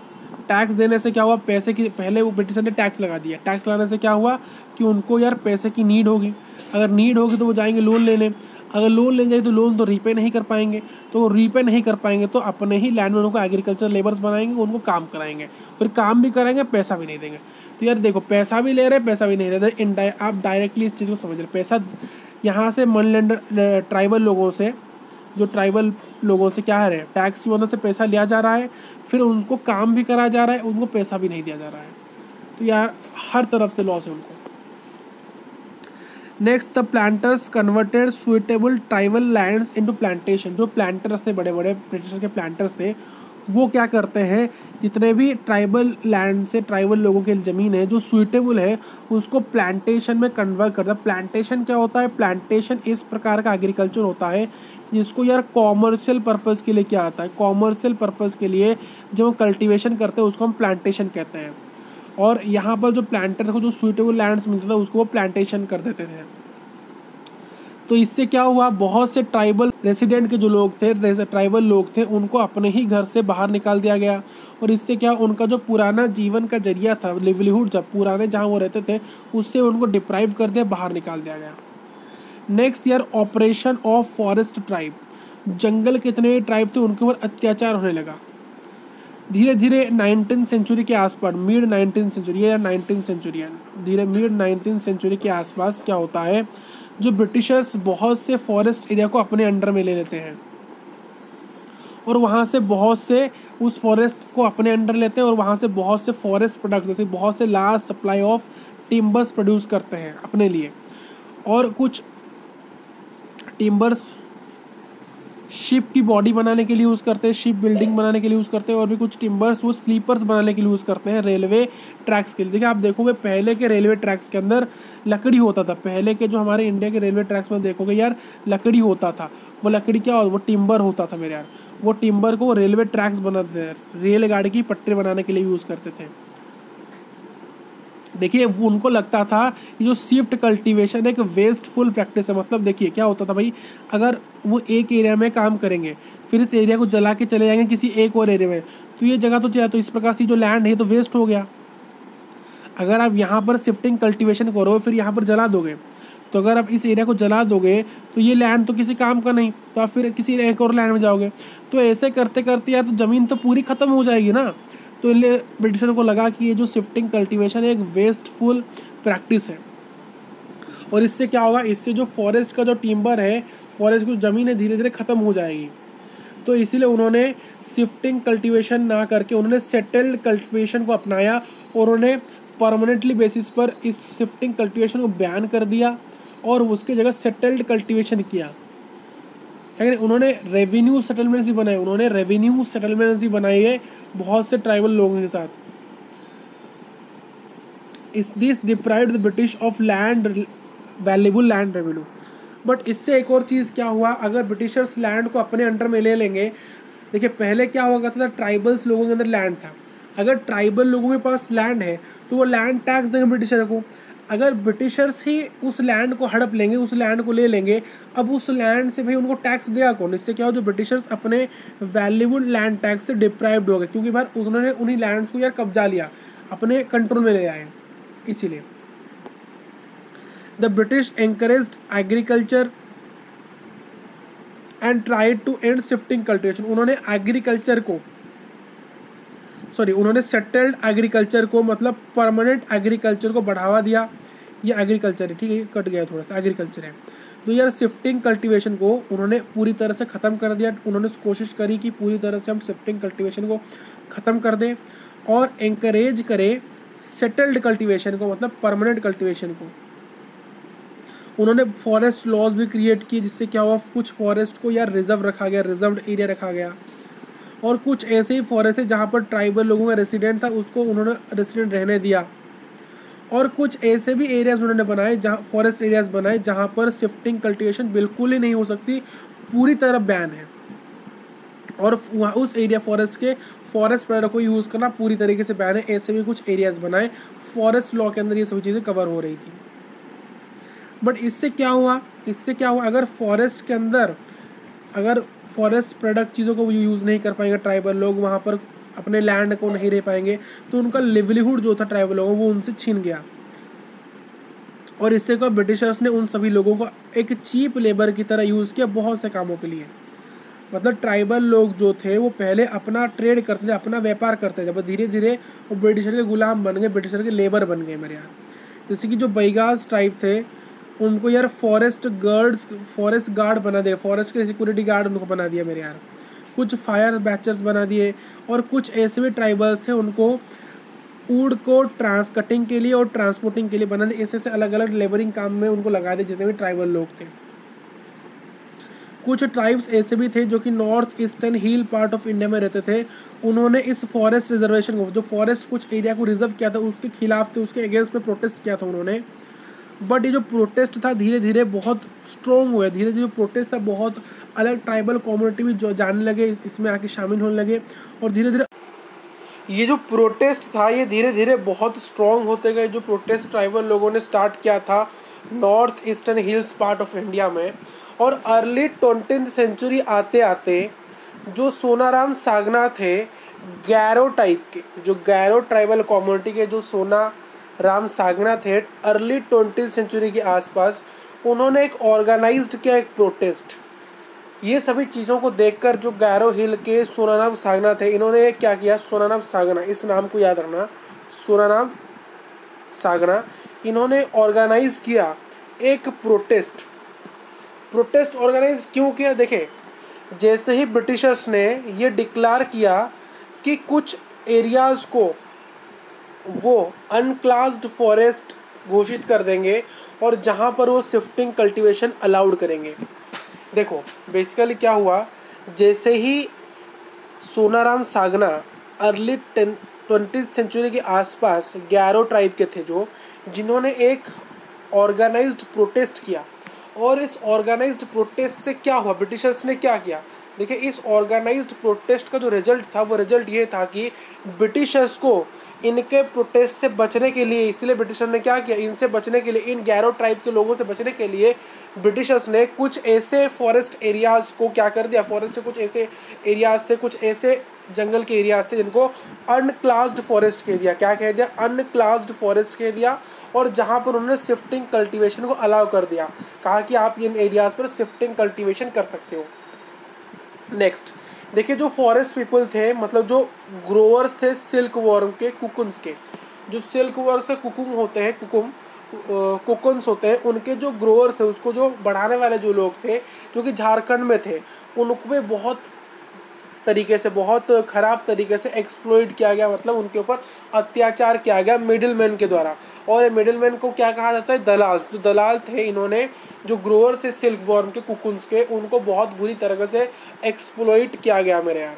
टैक्स देने से क्या हुआ, पैसे की, पहले वो ब्रिटिशर ने टैक्स लगा दिया। टैक्स लगाने से क्या हुआ कि उनको यार पैसे की नीड होगी। अगर नीड होगी तो वो जाएंगे लोन लेने। अगर लोन ले जाए तो लोन तो रीपे नहीं कर पाएंगे, तो रीपे नहीं कर पाएंगे तो अपने ही लैंड में उनको एग्रीकल्चर लेबर्स बनाएंगे, उनको काम कराएंगे, फिर काम भी कराएंगे, पैसा भी नहीं देंगे। तो यार देखो, पैसा भी ले रहे, पैसा भी नहीं ले रहे। आप डायरेक्टली इस चीज़ को समझ रहे। पैसा यहाँ से मनी लेंडर ट्राइबल लोगों से, जो ट्राइबल लोगों से क्या है, टैक्स की मदद से पैसा लिया जा रहा है, फिर उनको काम भी कराया जा रहा है, उनको पैसा भी नहीं दिया जा रहा है। तो यार हर तरफ से लॉस है उनको। Next, the planters converted suitable tribal lands into plantation. जो प्लांटर्स थे, बड़े बड़े ब्रिटिशर के प्लांटर्स थे, वो क्या करते हैं, जितने भी ट्राइबल लैंड से ट्राइबल लोगों की ज़मीन है जो सुइटेबल है उसको प्लांटेशन में कन्वर्ट करता है। प्लांटेशन क्या होता है, प्लांटेशन इस प्रकार का एग्रीकल्चर होता है जिसको यार कॉमर्शियल पर्पज़ के लिए किया जाता है। कॉमर्शियल पर्पज़ के लिए जो कल्टीवेशन करते हैं उसको हम प्लांटेशन कहते हैं। और यहाँ पर जो प्लांटर को जो सुइटेबल लैंड्स मिलता था उसको वो प्लांटेशन कर देते थे। तो इससे क्या हुआ, बहुत से ट्राइबल रेसिडेंट के जो लोग थे, ट्राइबल लोग थे, उनको अपने ही घर से बाहर निकाल दिया गया। और इससे क्या, उनका जो पुराना जीवन का जरिया था, लिवलीहुड, जब पुराने जहाँ वो रहते थे उससे उनको डिप्राइव कर दिया, बाहर निकाल दिया गया। Next year, operation of forest tribe. जंगल के इतने ट्राइब थे उनके ऊपर अत्याचार होने लगा। धीरे धीरे 19th सेंचुरी के आसपास, मिड 19th सेंचुरी या 19th सेंचुरी, धीरे मिड 19th सेंचुरी के आसपास क्या होता है, जो ब्रिटिशर्स बहुत से फॉरेस्ट एरिया को अपने अंडर में ले लेते हैं और वहाँ से बहुत से उस फॉरेस्ट को अपने अंडर लेते हैं और वहाँ से बहुत से फॉरेस्ट प्रोडक्ट्स, जैसे बहुत से large supply of timbers produce करते हैं अपने लिए। और कुछ टिम्बर्स शिप की बॉडी बनाने के लिए यूज़ करते हैं, शिप बिल्डिंग बनाने के लिए यूज़ करते हैं। और भी कुछ टिम्बर्स वो स्लीपर्स बनाने के लिए यूज़ करते हैं, रेलवे ट्रैक्स के लिए। देखिए आप देखोगे पहले के रेलवे ट्रैक्स के अंदर लकड़ी होता था। पहले के जो हमारे इंडिया के रेलवे ट्रैक्स में देखोगे यार लकड़ी होता था। वो लकड़ी क्या होता, वो टिम्बर होता था मेरे यार। वो टिम्बर को रेलवे ट्रैक्स बनाते थे, रेलगाड़ी की पटरी बनाने के लिए यूज़ करते थे। देखिए वो उनको लगता था ये जो शिफ्ट कल्टीवेशन एक वेस्टफुल प्रैक्टिस है। मतलब देखिए क्या होता था भाई, अगर वो एक एरिया में काम करेंगे फिर इस एरिया को जला के चले जाएंगे किसी एक और एरिया में, तो ये जगह तो चाहिए, तो इस प्रकार से जो लैंड है तो वेस्ट हो गया। अगर आप यहाँ पर शिफ्टिंग कल्टीवेशन करो फिर यहाँ पर जला दोगे, तो अगर आप इस एरिया को जला दोगे तो ये लैंड तो किसी काम का नहीं, तो आप फिर किसी एक और लैंड में जाओगे। तो ऐसे करते करते यार तो ज़मीन तो पूरी ख़त्म हो जाएगी ना। तो इसलिए ब्रिटिशर को लगा कि ये जो शिफ्टिंग कल्टीवेशन है एक वेस्टफुल प्रैक्टिस है। और इससे क्या होगा, इससे जो फॉरेस्ट का जो टिम्बर है, फॉरेस्ट की ज़मीन है, धीरे धीरे ख़त्म हो जाएगी। तो इसीलिए उन्होंने शिफ्टिंग कल्टीवेशन ना करके उन्होंने सेटल्ड कल्टीवेशन को अपनाया और उन्होंने परमानेंटली बेसिस पर इस शिफ्टिंग कल्टीवेशन को बैन कर दिया और उसकी जगह सेटल्ड कल्टीवेशन किया। लेकिन उन्होंने रेवेन्यू सेटलमेंट्स भी बनाए, उन्होंने रेवेन्यू सेटलमेंट्स भी बनाई है बहुत से ट्राइबल लोगों के साथ। इस this deprived the British of land, valuable land revenue. But इससे एक और चीज़ क्या हुआ, अगर ब्रिटिशर्स लैंड को अपने अंडर में ले लेंगे, देखिए पहले क्या हुआ करता था, ट्राइबल्स लोगों के अंदर लैंड था। अगर ट्राइबल लोगों के पास लैंड है तो वो लैंड टैक्स देंगे ब्रिटिशर को। अगर ब्रिटिशर्स ही उस लैंड को हड़प लेंगे, उस लैंड को ले लेंगे, अब उस लैंड से भाई उनको टैक्स देगा कौन? इससे क्या हो, जो ब्रिटिशर्स अपने वैल्यूबल लैंड टैक्स से डिप्राइव्ड हो गए, क्योंकि बार उन्होंने उन्हीं लैंड्स को यार कब्जा लिया, अपने कंट्रोल में ले आए। इसीलिए the British encouraged agriculture and tried to end shifting cultivation. उन्होंने एग्रीकल्चर को उन्होंने सेटल्ड एग्रीकल्चर को, मतलब परमानेंट एग्रीकल्चर को बढ़ावा दिया। ये एग्रीकल्चर है, ठीक है, कट गया थोड़ा सा, एग्रीकल्चर है। तो यार शिफ्टिंग कल्टीवेशन को उन्होंने पूरी तरह से ख़त्म कर दिया। उन्होंने कोशिश करी कि पूरी तरह से हम शिफ्टिंग कल्टीवेशन को ख़त्म कर दें और एंकरेज करें सेटल्ड कल्टीवेशन को, मतलब परमानेंट कल्टीवेशन को। उन्होंने फॉरेस्ट लॉज भी क्रिएट किए, जिससे क्या हुआ, कुछ फॉरेस्ट को यार रिजर्व रखा गया, रिजर्व्ड एरिया रखा गया, और कुछ ऐसे ही फॉरेस्ट थे जहाँ पर ट्राइबल लोगों का रेसिडेंट था, उसको उन्होंने रेसिडेंट रहने दिया। और कुछ ऐसे भी एरियाज उन्होंने बनाए, जहाँ फॉरेस्ट एरियाज बनाए जहाँ पर शिफ्टिंग कल्टीवेशन बिल्कुल ही नहीं हो सकती, पूरी तरह बैन है। और वहाँ उस एरिया फॉरेस्ट के फॉरेस्ट प्रोडक्ट को यूज़ करना पूरी तरीके से बैन है। ऐसे भी कुछ एरियाज बनाए, फॉरेस्ट लॉ के अंदर ये सभी चीज़ें कवर हो रही थी। बट इससे क्या हुआ, अगर फॉरेस्ट के अंदर अगर फॉरेस्ट प्रोडक्ट चीज़ों को यूज़ नहीं कर पाएंगे ट्राइबल लोग, वहाँ पर अपने लैंड को नहीं रह पाएंगे, तो उनका लिवलीहुड जो था ट्राइबल लोगों वो उनसे छीन गया। और इससे क्या, ब्रिटिशर्स ने उन सभी लोगों को एक चीप लेबर की तरह यूज़ किया बहुत से कामों के लिए। मतलब ट्राइबल लोग जो थे वो पहले अपना ट्रेड करते थे, अपना व्यापार करते थे, बस धीरे धीरे वो ब्रिटिशर के गुलाम बन गए, ब्रिटिशर के लेबर बन गए मेरे यार। जैसे कि जो बैगास ट्राइब थे, उनको यार फॉरेस्ट गार्ड बना दिया, फॉरेस्ट के सिक्योरिटी गार्ड उनको बना दिया मेरे यार। कुछ फायर बैचर्स बना दिए, और कुछ ऐसे भी ट्राइबल्स थे उनको वुड को कटिंग के लिए और ट्रांसपोर्टिंग के लिए बना दिए। ऐसे अलग अलग लेबरिंग काम में उनको लगा दिए जितने भी ट्राइबल लोग थे। कुछ ट्राइब्स ऐसे भी थे जो कि north eastern hill part of India में रहते थे, उन्होंने इस फॉरेस्ट रिजर्वेशन को, जो फॉरेस्ट कुछ एरिया को रिजर्व किया था, उसके खिलाफ थे, उसके अगेंस्ट में प्रोटेस्ट किया था उन्होंने। बट ये जो प्रोटेस्ट था धीरे धीरे बहुत स्ट्रॉन्ग हुआ, धीरे धीरे जो प्रोटेस्ट था बहुत अलग ट्राइबल कम्युनिटी भी जो जानने लगे, इसमें आके शामिल होने लगे, और धीरे धीरे ये जो प्रोटेस्ट था ये धीरे धीरे बहुत स्ट्रॉन्ग होते गए। जो प्रोटेस्ट ट्राइबल लोगों ने स्टार्ट किया था north eastern hills part of India में, और अर्ली 20th सेंचुरी आते आते जो सोनाराम सागना थे, गैरो टाइप के, जो गैरो ट्राइबल कम्युनिटी के जो सोनाराम सागना थे, अर्ली 20th सेंचुरी के आसपास उन्होंने एक ऑर्गेनाइज्ड किया एक प्रोटेस्ट। ये सभी चीज़ों को देखकर जो गैरो हिल के सोनाराम सागना थे, इन्होंने क्या किया, सोनाराम सागना, इस नाम को याद रखना, सोनाराम सागना, इन्होंने ऑर्गेनाइज किया एक प्रोटेस्ट ऑर्गेनाइज क्यों किया? देखें, जैसे ही ब्रिटिशर्स ने ये डिक्लेयर किया कि कुछ एरियाज़ को वो अनक्लास्ड फॉरेस्ट घोषित कर देंगे और जहाँ पर वो शिफ्टिंग कल्टीवेशन अलाउड करेंगे। देखो बेसिकली क्या हुआ, जैसे ही सोनाराम सागना अर्ली 20th सेंचुरी के आसपास गैरो ट्राइब के थे जो, जिन्होंने एक ऑर्गेनाइज्ड प्रोटेस्ट किया, और इस ऑर्गेनाइज्ड प्रोटेस्ट से क्या हुआ, ब्रिटिशर्स ने क्या किया, देखिए इस ऑर्गेनाइज्ड प्रोटेस्ट का जो रिजल्ट था वो रिजल्ट ये था कि ब्रिटिशर्स को इनके प्रोटेस्ट से बचने के लिए, इसलिए ब्रिटिशर ने क्या किया, इनसे बचने के लिए, इन गैरो ट्राइब के लोगों से बचने के लिए ब्रिटिशर्स ने कुछ ऐसे फॉरेस्ट एरियाज़ को क्या कर दिया, फॉरेस्ट से कुछ ऐसे एरियाज़ थे, कुछ ऐसे जंगल के एरियाज़ थे जिनको अनक्लास्ड फॉरेस्ट कह दिया। क्या कह दिया? अनक्लास्ड फॉरेस्ट कह दिया। और जहाँ पर उन्होंने शिफ्टिंग कल्टीवेशन को अलाउ कर दिया, कहा कि आप इन एरियाज़ पर शिफ्टिंग कल्टीवेशन कर सकते हो। नेक्स्ट देखिए, जो फॉरेस्ट पीपल थे, मतलब जो ग्रोवर्स थे सिल्क वॉर्म के, कुकुन्स के, जो सिल्क वॉर्म से कुकुम होते हैं, कुकुन्स होते हैं, उनके जो ग्रोवर्स थे, उसको जो बढ़ाने वाले जो लोग थे, जो कि झारखंड में थे, उनको भी बहुत तरीके से, बहुत ख़राब तरीके से एक्सप्लॉइट किया गया, मतलब उनके ऊपर अत्याचार किया गया मिडिलमैन के द्वारा। और ये मिडिलमैन को क्या कहा जाता है? दलाल। जो दलाल थे, इन्होंने जो ग्रोअर थे सिल्क वॉर्म के, कुकुन्स के, उनको बहुत बुरी तरीके से एक्सप्लॉइट किया गया मेरे यार।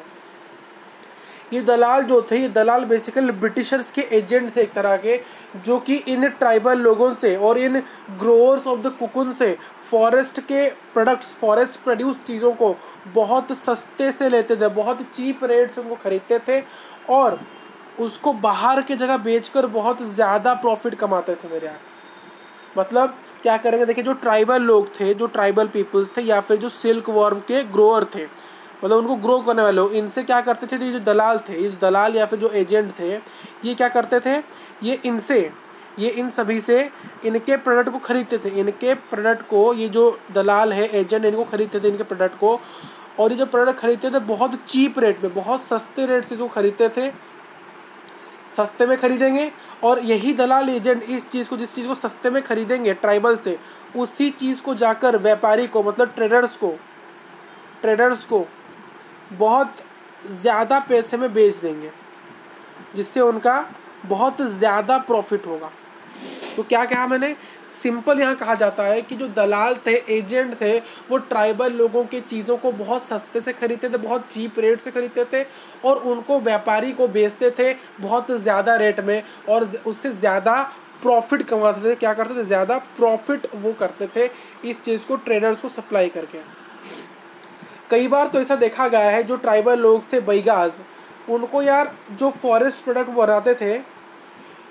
ये दलाल जो थे, ये दलाल बेसिकली ब्रिटिशर्स के एजेंट थे एक तरह के, जो कि इन ट्राइबल लोगों से और इन ग्रोअर्स ऑफ द कुकुन से फॉरेस्ट के प्रोडक्ट्स, फॉरेस्ट प्रोड्यूस चीज़ों को बहुत सस्ते से लेते थे, बहुत चीप रेट से उनको खरीदते थे, और उसको बाहर के जगह बेचकर बहुत ज़्यादा प्रॉफिट कमाते थे मेरे यार। मतलब क्या करेंगे, देखिए जो ट्राइबल लोग थे, जो ट्राइबल पीपल्स थे या फिर जो सिल्क वर्म के ग्रोअर थे, मतलब उनको ग्रो करने वाले लोग, इनसे क्या करते थे, ये जो दलाल थे, ये दलाल या फिर जो एजेंट थे, ये क्या करते थे, ये इन सभी से इनके प्रोडक्ट को खरीदते थे। इनके प्रोडक्ट को ये जो दलाल है, एजेंट, इनको खरीदते थे इनके प्रोडक्ट को। और ये जो प्रोडक्ट खरीदते थे बहुत चीप रेट में, बहुत सस्ते रेट से इसको खरीदते थे, सस्ते में खरीदेंगे। और यही दलाल एजेंट इस चीज़ को, जिस चीज़ को सस्ते में खरीदेंगे ट्राइबल से, उसी चीज़ को जाकर व्यापारी को, मतलब ट्रेडर्स को बहुत ज़्यादा पैसे में बेच देंगे, जिससे उनका बहुत ज़्यादा प्रॉफिट होगा। तो क्या कहा मैंने, सिंपल यहाँ कहा जाता है कि जो दलाल थे, एजेंट थे, वो ट्राइबल लोगों के चीज़ों को बहुत सस्ते से खरीदते थे, बहुत चीप रेट से खरीदते थे, और उनको व्यापारी को बेचते थे बहुत ज़्यादा रेट में, और उससे ज़्यादा प्रॉफिट कमाते थे। क्या करते थे, ज़्यादा प्रॉफिट वो करते थे इस चीज़ को ट्रेडर्स को सप्लाई करके। कई बार तो ऐसा देखा गया है, जो ट्राइबल लोग थे बैगाज, उनको यार जो फॉरेस्ट प्रोडक्ट बनाते थे,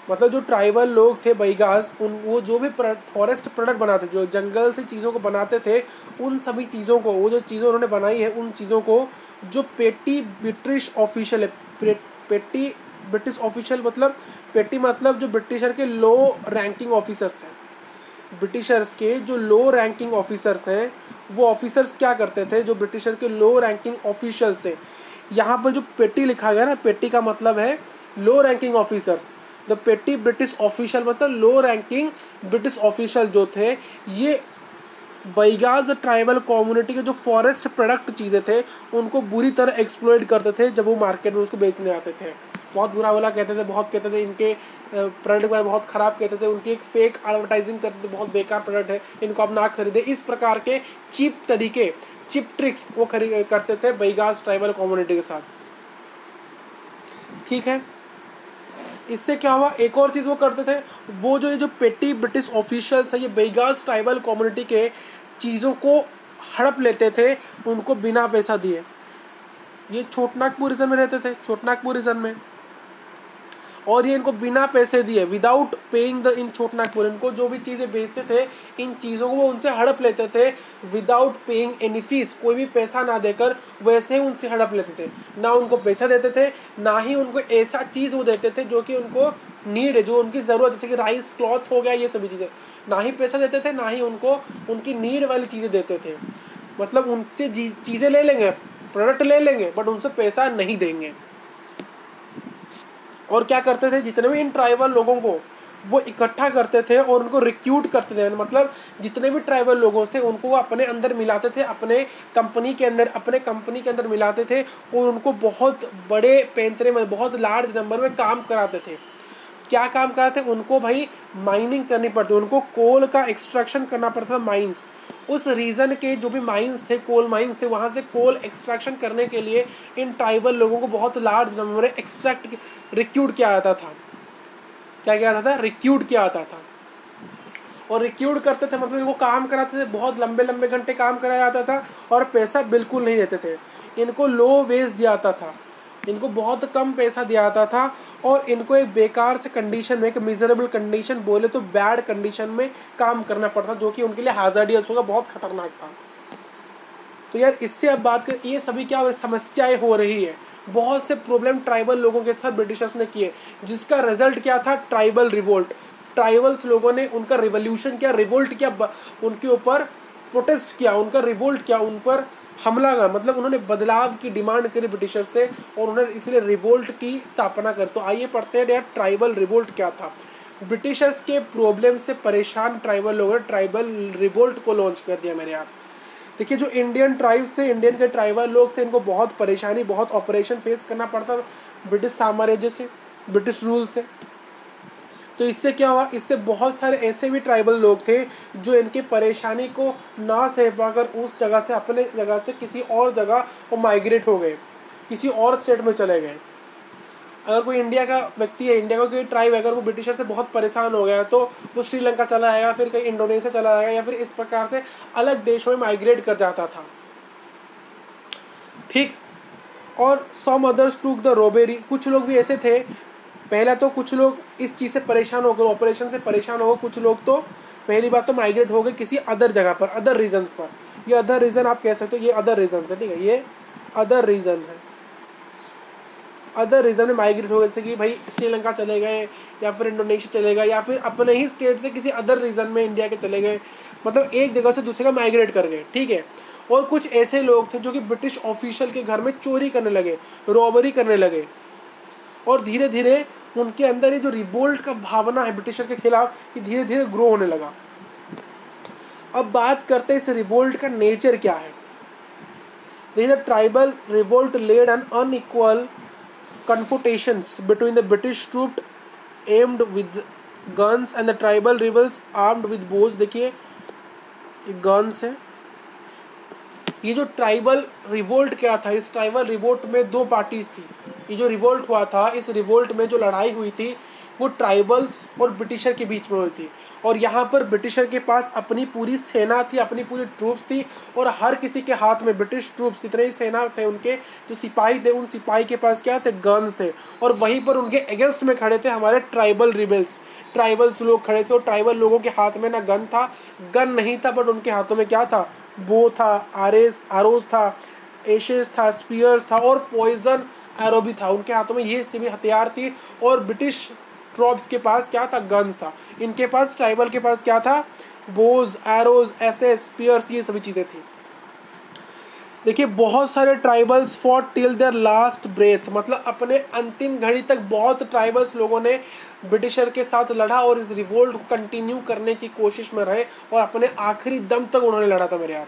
मतलब जो ट्राइबल लोग थे बैगाज, वो जो भी फॉरेस्ट प्रोडक्ट बनाते, जो जंगल से चीज़ों को बनाते थे, उन सभी चीज़ों को, वो जो चीज़ें उन्होंने बनाई है, उन चीज़ों को जो पेटी ब्रिटिश ऑफिशियल है, पेटी ब्रिटिश ऑफिशियल मतलब, पेटी मतलब जो ब्रिटिशर के लो रैंकिंग ऑफिसर्स हैं, ब्रिटिशर्स के जो लो रैंकिंग ऑफिसर्स हैं, वो ऑफिसर्स क्या करते थे, जो ब्रिटिशर के लो रैंकिंग ऑफिशियल्स हैं, यहाँ पर जो पेटी लिखा गया ना, पेटी का मतलब है लो रैंकिंग ऑफिसर्स। द पेटी ब्रिटिश ऑफिशियल मतलब लो रैंकिंग ब्रिटिश ऑफिशियल जो थे, ये बैगाज ट्राइबल कम्युनिटी के जो फॉरेस्ट प्रोडक्ट चीज़ें थे, उनको बुरी तरह एक्सप्लॉइट करते थे जब वो मार्केट में उसको बेचने आते थे। बहुत बुरा भला कहते थे, बहुत कहते थे इनके प्रोडक्ट में बहुत ख़राब कहते थे, उनकी एक फेक एडवर्टाइजिंग करते थे, बहुत बेकार प्रोडक्ट है, इनको आप ना खरीदे। इस प्रकार के चीप तरीके, चीप ट्रिक्स वो करते थे बैगाज ट्राइबल कम्युनिटी के साथ। ठीक है, इससे क्या हुआ, एक और चीज़ वो करते थे, वो जो ये जो पेटी ब्रिटिश ऑफिशियल्स है, ये बैगाज ट्राइबल कम्युनिटी के चीज़ों को हड़प लेते थे उनको बिना पैसा दिए। ये छोटनागपुर रीजन में रहते थे, छोटनागपुर रीजन में, और ये इनको बिना पैसे दिए, without paying the in Chhotanagpur, इनको जो भी चीज़ें बेचते थे, इन चीज़ों को वो उनसे हड़प लेते थे विदाउट पेइंग एनी फीस, कोई भी पैसा ना देकर वैसे ही उनसे हड़प लेते थे। ना उनको पैसा देते थे, ना ही उनको ऐसा चीज़ वो देते थे जो कि उनको नीड है, जो उनकी ज़रूरत, जैसे कि राइस, क्लॉथ हो गया, ये सभी चीज़ें, ना ही पैसा देते थे, ना ही उनको उनकी नीड वाली चीज़ें देते थे। मतलब उनसे चीज़ें ले लेंगे, प्रोडक्ट ले लेंगे, बट उनसे पैसा नहीं देंगे। और क्या करते थे, जितने भी इन ट्राइबल लोगों को वो इकट्ठा करते थे और उनको रिक्रूट करते थे, मतलब जितने भी ट्राइबल लोगों थे उनको वो अपने अंदर मिलाते थे, अपने कंपनी के अंदर मिलाते थे, और उनको बहुत बड़े पैंतरे में, बहुत लार्ज नंबर में काम कराते थे। क्या काम कराते थे उनको, भाई माइनिंग करनी पड़ती, उनको कोल का एक्सट्रैक्शन करना पड़ता था, माइंस, उस रीजन के जो भी माइंस थे, कोल माइंस थे, वहाँ से कोल एक्सट्रैक्शन करने के लिए इन ट्राइबल लोगों को बहुत लार्ज नंबर में रिक्रूट किया जाता था। क्या किया जाता था, रिक्रूट किया जाता था। और रिक्रूट करते थे मतलब इनको काम कराते थे, बहुत लंबे लंबे घंटे काम कराया जाता था, और पैसा बिल्कुल नहीं देते थे, इनको लो वेज दिया जाता था, इनको बहुत कम पैसा दिया जाता था, और इनको एक बेकार से कंडीशन में, एक मिजरेबल कंडीशन, बोले तो बैड कंडीशन में काम करना पड़ता, जो कि उनके लिए हाजार्डियस होगा, बहुत खतरनाक था। तो यार इससे अब बात करें, ये सभी क्या समस्याएं हो रही है, बहुत से प्रॉब्लम ट्राइबल लोगों के साथ ब्रिटिशर्स ने किए, जिसका रिजल्ट क्या था, ट्राइबल रिवोल्ट। ट्राइबल्स लोगों ने उनका रिवोल्यूशन किया, रिवोल्ट किया, उनके ऊपर प्रोटेस्ट किया, उनका रिवोल्ट किया, उन पर हमला का मतलब उन्होंने बदलाव की डिमांड करी ब्रिटिशर से, और उन्होंने इसलिए रिवोल्ट की स्थापना कर। तो आइए पढ़ते हैं यार ट्राइबल रिवोल्ट क्या था। ब्रिटिशर्स के प्रॉब्लम से परेशान ट्राइबल लोगों ने ट्राइबल रिवोल्ट को लॉन्च कर दिया मेरे यहाँ। देखिए जो इंडियन ट्राइब्स थे, इंडियन के ट्राइबल लोग थे, इनको बहुत परेशानी, बहुत ऑपरेशन फेस करना पड़ता ब्रिटिश साम्राज्य से, ब्रिटिश रूल से। तो इससे क्या हुआ, इससे बहुत सारे ऐसे भी ट्राइबल लोग थे जो इनकी परेशानी को ना सह पाकर उस जगह से, अपने जगह से किसी और जगह वो माइग्रेट हो गए, किसी और स्टेट में चले गए। अगर कोई इंडिया का व्यक्ति है, इंडिया का कोई ट्राइब, अगर वो ब्रिटिशर से बहुत परेशान हो गया तो वो श्रीलंका चला जाएगा, फिर कहीं इंडोनेशिया चला जाएगा, या फिर इस प्रकार से अलग देशों में माइग्रेट कर जाता था। ठीक, और सम अदर्स टूक द रोबेरी, कुछ लोग भी ऐसे थे, पहला तो कुछ लोग इस चीज़ से परेशान होकर, ऑपरेशन से परेशान होकर कुछ लोग तो पहली बात तो माइग्रेट हो गए किसी अदर जगह पर, अदर रीजन्स पर। ये अदर रीजन आप कह सकते हो, ये अदर रीजन है, ठीक है, ये अदर रीजन है। अदर रीजन में माइग्रेट हो गए, जैसे कि भाई श्रीलंका चले गए, या फिर इंडोनेशिया चले गए, या फिर अपने ही स्टेट से किसी अदर रीजन में इंडिया के चले गए, मतलब एक जगह से दूसरी जगह माइग्रेट कर गए, ठीक है। और कुछ ऐसे लोग थे जो कि ब्रिटिश ऑफिशियल के घर में चोरी करने लगे, रॉबरी करने लगे, और धीरे धीरे उनके अंदर ये जो रिवोल्ट का भावना है ब्रिटिशर के खिलाफ, ये धीरे धीरे ग्रो होने लगा। अब बात करते हैं इस रिवोल्ट का नेचर क्या है। देखिए, tribal revolt led an unequal confrontations between the British troops aimed with guns and the tribal rebels armed with bows। देखिए ये गन्स है। ये जो ट्राइबल रिवोल्ट क्या था, इस ट्राइबल रिवोल्ट में दो पार्टीज थी। ये जो रिवोल्ट हुआ था, इस रिवोल्ट में जो लड़ाई हुई थी वो ट्राइबल्स और ब्रिटिशर के बीच में हुई थी। और यहाँ पर ब्रिटिशर के पास अपनी पूरी सेना थी, अपनी पूरी ट्रूप्स थी, और हर किसी के हाथ में ब्रिटिश ट्रूप्स जितने ही सेना थे उनके जो सिपाही थे, उन सिपाही के पास क्या थे, गन्स थे। और वहीं पर उनके अगेंस्ट में खड़े थे हमारे ट्राइबल रिबेल्स, ट्राइबल्स लोग खड़े थे। और ट्राइबल लोगों के हाथ में ना गन था, गन नहीं था, बट उनके हाथों में क्या था, बो था, आरोज था, एशेस था, स्पीयर्स था, और पॉइजन एरो भी था। उनके हाथों में ये सभी हथियार थी। और ब्रिटिश ट्रॉप्स के पास क्या था, गन्स था। इनके पास, ट्राइबल के पास क्या था, बोज, एरोज, एसेस, स्पीयर्स, ये सभी चीज़ें थी। देखिए, बहुत सारे tribals fought till their last breath, मतलब अपने अंतिम घड़ी तक बहुत ट्राइबल्स लोगों ने ब्रिटिशर के साथ लड़ा और इस रिवोल्ट को कंटिन्यू करने की कोशिश में रहे, और अपने आखिरी दम तक उन्होंने लड़ा था मेरे यार।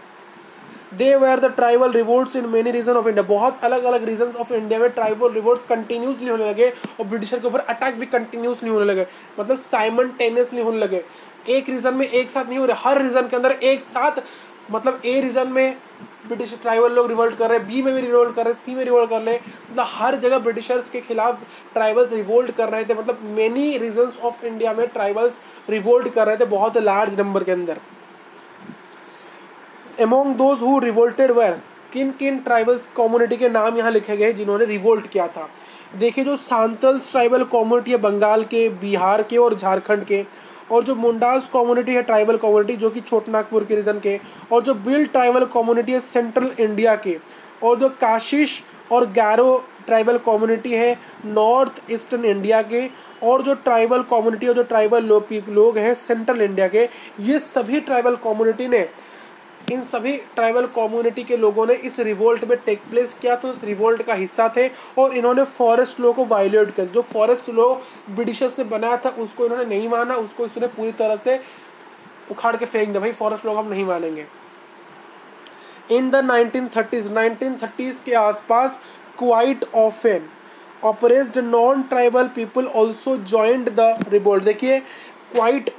They were the tribal revolts in many region of India, बहुत अलग अलग रीजन ऑफ इंडिया में ट्राइबल रिवोल्ट्स कंटिन्यूसली होने लगे, और ब्रिटिशर के ऊपर अटैक भी कंटिन्यूसली होने लगे, मतलब साइमल्टेनियसली होने लगे। एक रीजन में एक साथ नहीं हो रहे, हर रीजन के अंदर एक साथ, मतलब ए रीजन में ब्रिटिश ट्राइबल लोग रिवोल्ट कर रहे हैं, बी में भी रिवोल्ट कर रहे हैं, सी में रिवोल्ट कर रहे हैं, मतलब हर जगह ब्रिटिशर्स के खिलाफ ट्राइबल्स रिवोल्ट कर रहे थे। मतलब मेनी रीजन्स ऑफ इंडिया में ट्राइबल्स रिवोल्ट कर रहे थे बहुत लार्ज नंबर के अंदर। Among those who revolted were, किन किन ट्राइबल्स कम्युनिटी के नाम यहाँ लिखे गए जिन्होंने रिवोल्ट किया था। देखिए, जो सांतल्स ट्राइबल कम्युनिटी है बंगाल के, बिहार के और झारखंड के, और जो मुंडास कम्युनिटी है ट्राइबल कम्युनिटी जो कि छोटनागपुर के रीजन के, और जो बिल ट्राइबल कम्युनिटी है सेंट्रल इंडिया के, और जो काशिश और गारो ट्राइबल कम्युनिटी है नॉर्थ ईस्टर्न इंडिया के, और जो ट्राइबल कम्युनिटी और जो ट्राइबल लोग हैं सेंट्रल इंडिया के, ये सभी ट्राइबल कम्युनिटी ने, इन सभी ट्राइबल कम्युनिटी के लोगों ने इस रिवोल्ट में टेक प्लेस किया, तो इस रिवोल्ट का हिस्सा थे। और इन्होंने फॉरेस्ट लॉ को वायलेट कर, जो फॉरेस्ट लॉ ब्रिटिशर्स ने बनाया था उसको इन्होंने नहीं माना, उसको इसने पूरी तरह से उखाड़ के फेंक दिया, भाई फॉरेस्ट लॉ हम नहीं मानेंगे। इन द 1930s के आसपास quite often oppressed non tribal people also joint the revolt. देखिए, क्वाइट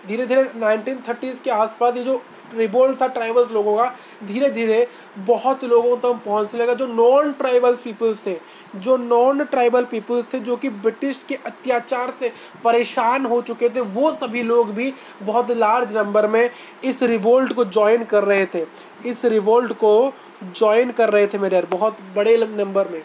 धीरे धीरे 1930s के आसपास ये जो रिवोल्ट था ट्राइबल्स लोगों का, धीरे धीरे बहुत लोगों तक पहुंचने लगा। जो नॉन ट्राइबल्स पीपल्स थे, जो नॉन ट्राइबल पीपल्स थे, जो कि ब्रिटिश के अत्याचार से परेशान हो चुके थे, वो सभी लोग भी बहुत लार्ज नंबर में इस रिवोल्ट को ज्वाइन कर रहे थे, इस रिवोल्ट को ज्वाइन कर रहे थे मेरे यार, बहुत बड़े नंबर में।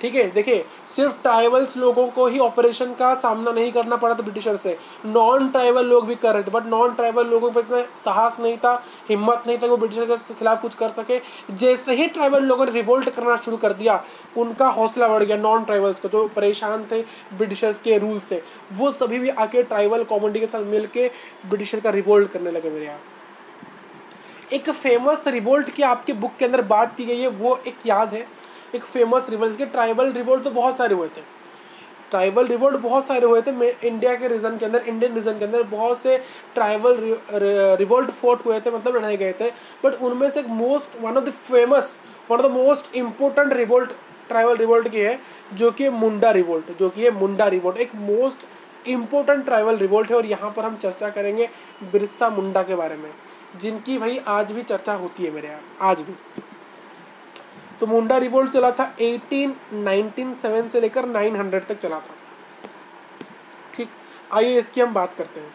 ठीक है, देखिए, सिर्फ ट्राइबल्स लोगों को ही ऑपरेशन का सामना नहीं करना पड़ा था ब्रिटिशर से, नॉन ट्राइबल लोग भी कर रहे थे, बट नॉन ट्राइबल लोगों पर इतना साहस नहीं था, हिम्मत नहीं था कि वो ब्रिटिशर के खिलाफ कुछ कर सके। जैसे ही ट्राइबल लोगों ने रिवोल्ट करना शुरू कर दिया, उनका हौसला बढ़ गया। नॉन ट्राइबल्स का जो परेशान थे ब्रिटिशर्स के रूल से, वो सभी भी आके ट्राइबल कम्युनिटी के साथ मिल के ब्रिटिशर का रिवोल्ट करने लगे मेरे यहाँ। एक फेमस रिवोल्ट की आपके बुक के अंदर बात की गई है, वो एक याद है, एक फेमस रिवोल्ट के ट्राइबल रिवोल्ट तो बहुत सारे हुए थे, ट्राइबल रिवोल्ट बहुत सारे हुए थे इंडिया के रीजन के अंदर, इंडियन रीजन के अंदर बहुत से ट्राइबल रिवोल्ट फोर्ट हुए थे, मतलब लड़ाए गए थे। बट उनमें से one of the most important revolt tribal revolt की है, जो कि मुंडा रिवोल्ट, एक मोस्ट इम्पोर्टेंट ट्राइबल रिवोल्ट है। और यहाँ पर हम चर्चा करेंगे बिरसा मुंडा के बारे में, जिनकी भाई आज भी चर्चा होती है मेरे यहाँ, आज भी। तो मुंडा रिवोल्ट चला था 1897 से लेकर 900 तक चला था। ठीक, आइए इसकी हम बात करते हैं।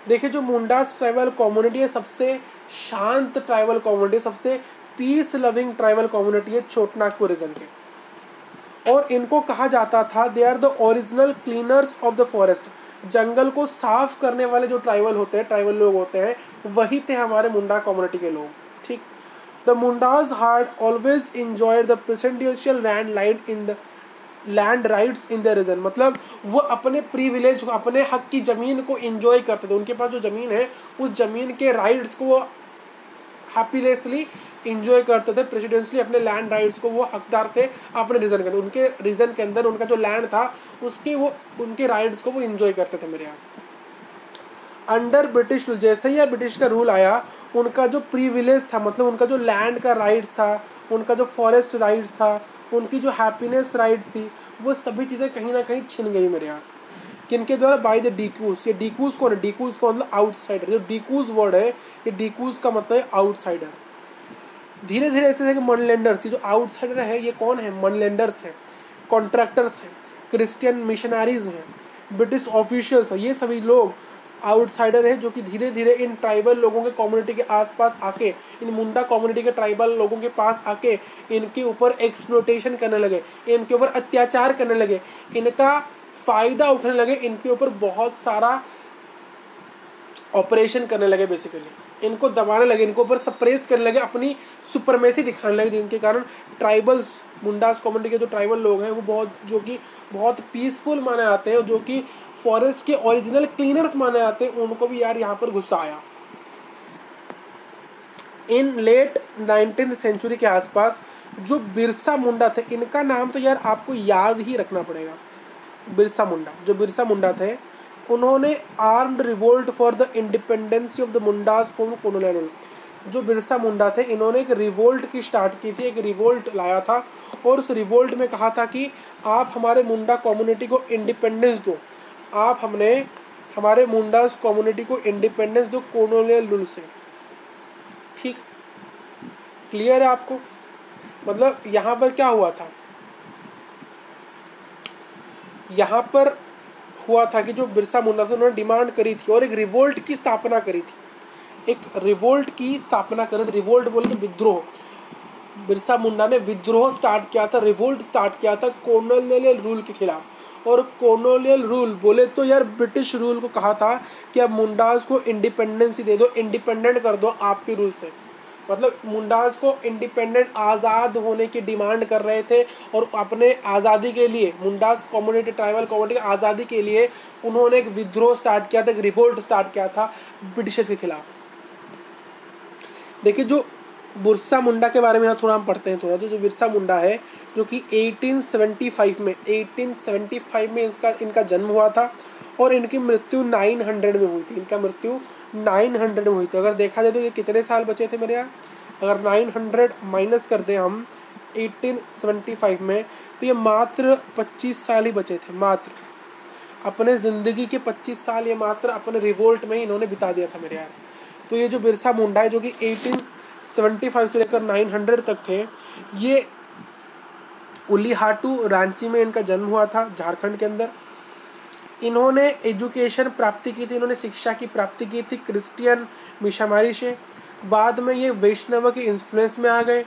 देखिए, जो मुंडास ट्राइबल कम्युनिटी है, सबसे शांत ट्राइबल कम्युनिटी, सबसे पीस लविंग ट्राइबल कम्युनिटी है छोटनागपुर रीजन के, और इनको कहा जाता था they are the original cleaners of the forest, जंगल को साफ करने वाले जो ट्राइबल होते हैं, ट्राइबल लोग होते हैं, वही थे हमारे मुंडा कम्युनिटी के लोग। ठीक। The Mundas had always enjoyed the presidential land rights in the region, मतलब वो अपने प्रिविलेज को, अपने हक की ज़मीन को एंजॉय करते थे। उनके पास जो ज़मीन है उस ज़मीन के राइट्स को वो हैप्पीनेसली इंजॉय करते थे। प्रेसिडेंशियली अपने लैंड राइट्स को वो हकदार थे अपने रीजन के अंदर। उनके रीजन के अंदर उनका जो लैंड था उसके वो उनके राइट्स को वो इंजॉय करते थे मेरे यहाँ। अंडर ब्रिटिश रूल, जैसे ही ब्रिटिश का रूल आया, उनका जो प्रिविलेज था, मतलब उनका जो लैंड का राइट्स था, उनका जो फॉरेस्ट राइट्स था, उनकी जो हैप्पीनेस राइट्स थी, वो सभी चीज़ें कहीं ना कहीं छिन गई मेरे यहाँ। किनके द्वारा? By the dikus. ये डीकूज कौन है? डीकूज का मतलब आउटसाइडर। जो डीकूज वर्ड है, ये डीकूज का मतलब है आउटसाइडर। धीरे धीरे ऐसे है कि मनलैंडर्स, ये जो आउटसाइडर है ये कौन है? मनलैंडर्स हैं, कॉन्ट्रैक्टर्स हैं, क्रिश्चियन मिशनरीज हैं, ब्रिटिश ऑफिशियल्स हैं, ये सभी लोग आउटसाइडर है जो कि धीरे धीरे इन ट्राइबल लोगों के कम्युनिटी के आसपास आके, इन मुंडा कम्युनिटी के ट्राइबल लोगों के पास आके इनके ऊपर एक्सप्लोटेशन करने लगे, इनके ऊपर अत्याचार करने लगे, इनका फ़ायदा उठाने लगे, इनके ऊपर बहुत सारा ऑपरेशन करने लगे, बेसिकली इनको दबाने लगे, इनको ऊपर सप्रेस करने लगे, अपनी सुपरमेसी दिखाने लगे, जिनके कारण ट्राइबल्स, मुंडास कम्युनिटी के जो ट्राइबल लोग हैं वो बहुत पीसफुल माने जाते हैं, जो कि फॉरेस्ट के ओरिजिनल क्लीनर्स माने जाते हैं, उनको भी यार यहाँ पर गुस्सा आया। इन लेट 19th सेंचुरी के आसपास जो बिरसा मुंडा थे, इनका नाम तो यार आपको याद ही रखना पड़ेगा। बिरसा मुंडा, जो बिरसा मुंडा थे, उन्होंने armed revolt for the independency of the Mundas from colonial rule. जो बिरसा मुंडा थे, इन्होंने एक रिवोल्ट की स्टार्ट की थी, एक रिवोल्ट लाया था, और उस रिवोल्ट में कहा था कि आप हमारे मुंडा कम्युनिटी को इंडिपेंडेंस दो, आप हमारे मुंडास कम्युनिटी को इंडिपेंडेंस दो कॉलोनियल रूल से। ठीक, क्लियर है आपको? मतलब यहाँ पर क्या हुआ था? यहाँ पर हुआ था कि जो बिरसा मुंडा थे उन्होंने डिमांड करी थी और एक रिवोल्ट की स्थापना करी थी, एक रिवोल्ट की स्थापना करी थी। रिवोल्ट बोले तो विद्रोह। बिरसा मुंडा ने विद्रोह स्टार्ट किया था, रिवोल्ट स्टार्ट किया था कॉलोनियल रूल के खिलाफ। और कॉलोनियल रूल बोले तो यार ब्रिटिश रूल को कहा था कि अब मुंडास को इंडिपेंडेंसी दे दो, इंडिपेंडेंट कर दो आपके रूल से। मतलब मुंडास को इंडिपेंडेंट आज़ाद होने की डिमांड कर रहे थे, और अपने आज़ादी के लिए, मुंडास कम्युनिटी, ट्राइबल कम्युनिटी की आज़ादी के लिए उन्होंने एक विद्रोह स्टार्ट किया था, एक रिवोल्ट स्टार्ट किया था ब्रिटिशर्स के खिलाफ। देखिए, जो बिरसा मुंडा के बारे में यहाँ थोड़ा हम पढ़ते हैं थोड़ा। जो बिरसा मुंडा है, जो कि 1875 में इनका जन्म हुआ था, और इनकी मृत्यु 900 में हुई थी। इनका मृत्यु 900 में हुई थी। अगर देखा जाए तो ये कितने साल बचे थे मेरे यहाँ? अगर 900 माइनस कर दें हम 1875 में, तो ये मात्र 25 साल ही बचे थे। मात्र अपने ज़िंदगी के 25 साल ये मात्र अपने रिवोल्ट में ही इन्होंने बिता दिया था मेरे यहाँ। तो ये जो बिरसा मुंडा है, जो कि 1875 से लेकर 900 तक थे, ये उलीहाटू रांची में इनका जन्म हुआ था, झारखंड के अंदर। इन्होंने एजुकेशन प्राप्ति की थी, इन्होंने शिक्षा की प्राप्ति की थी क्रिश्चियन मिशनरी से। बाद में ये वैष्णव के इन्फ्लुएंस में आ गए।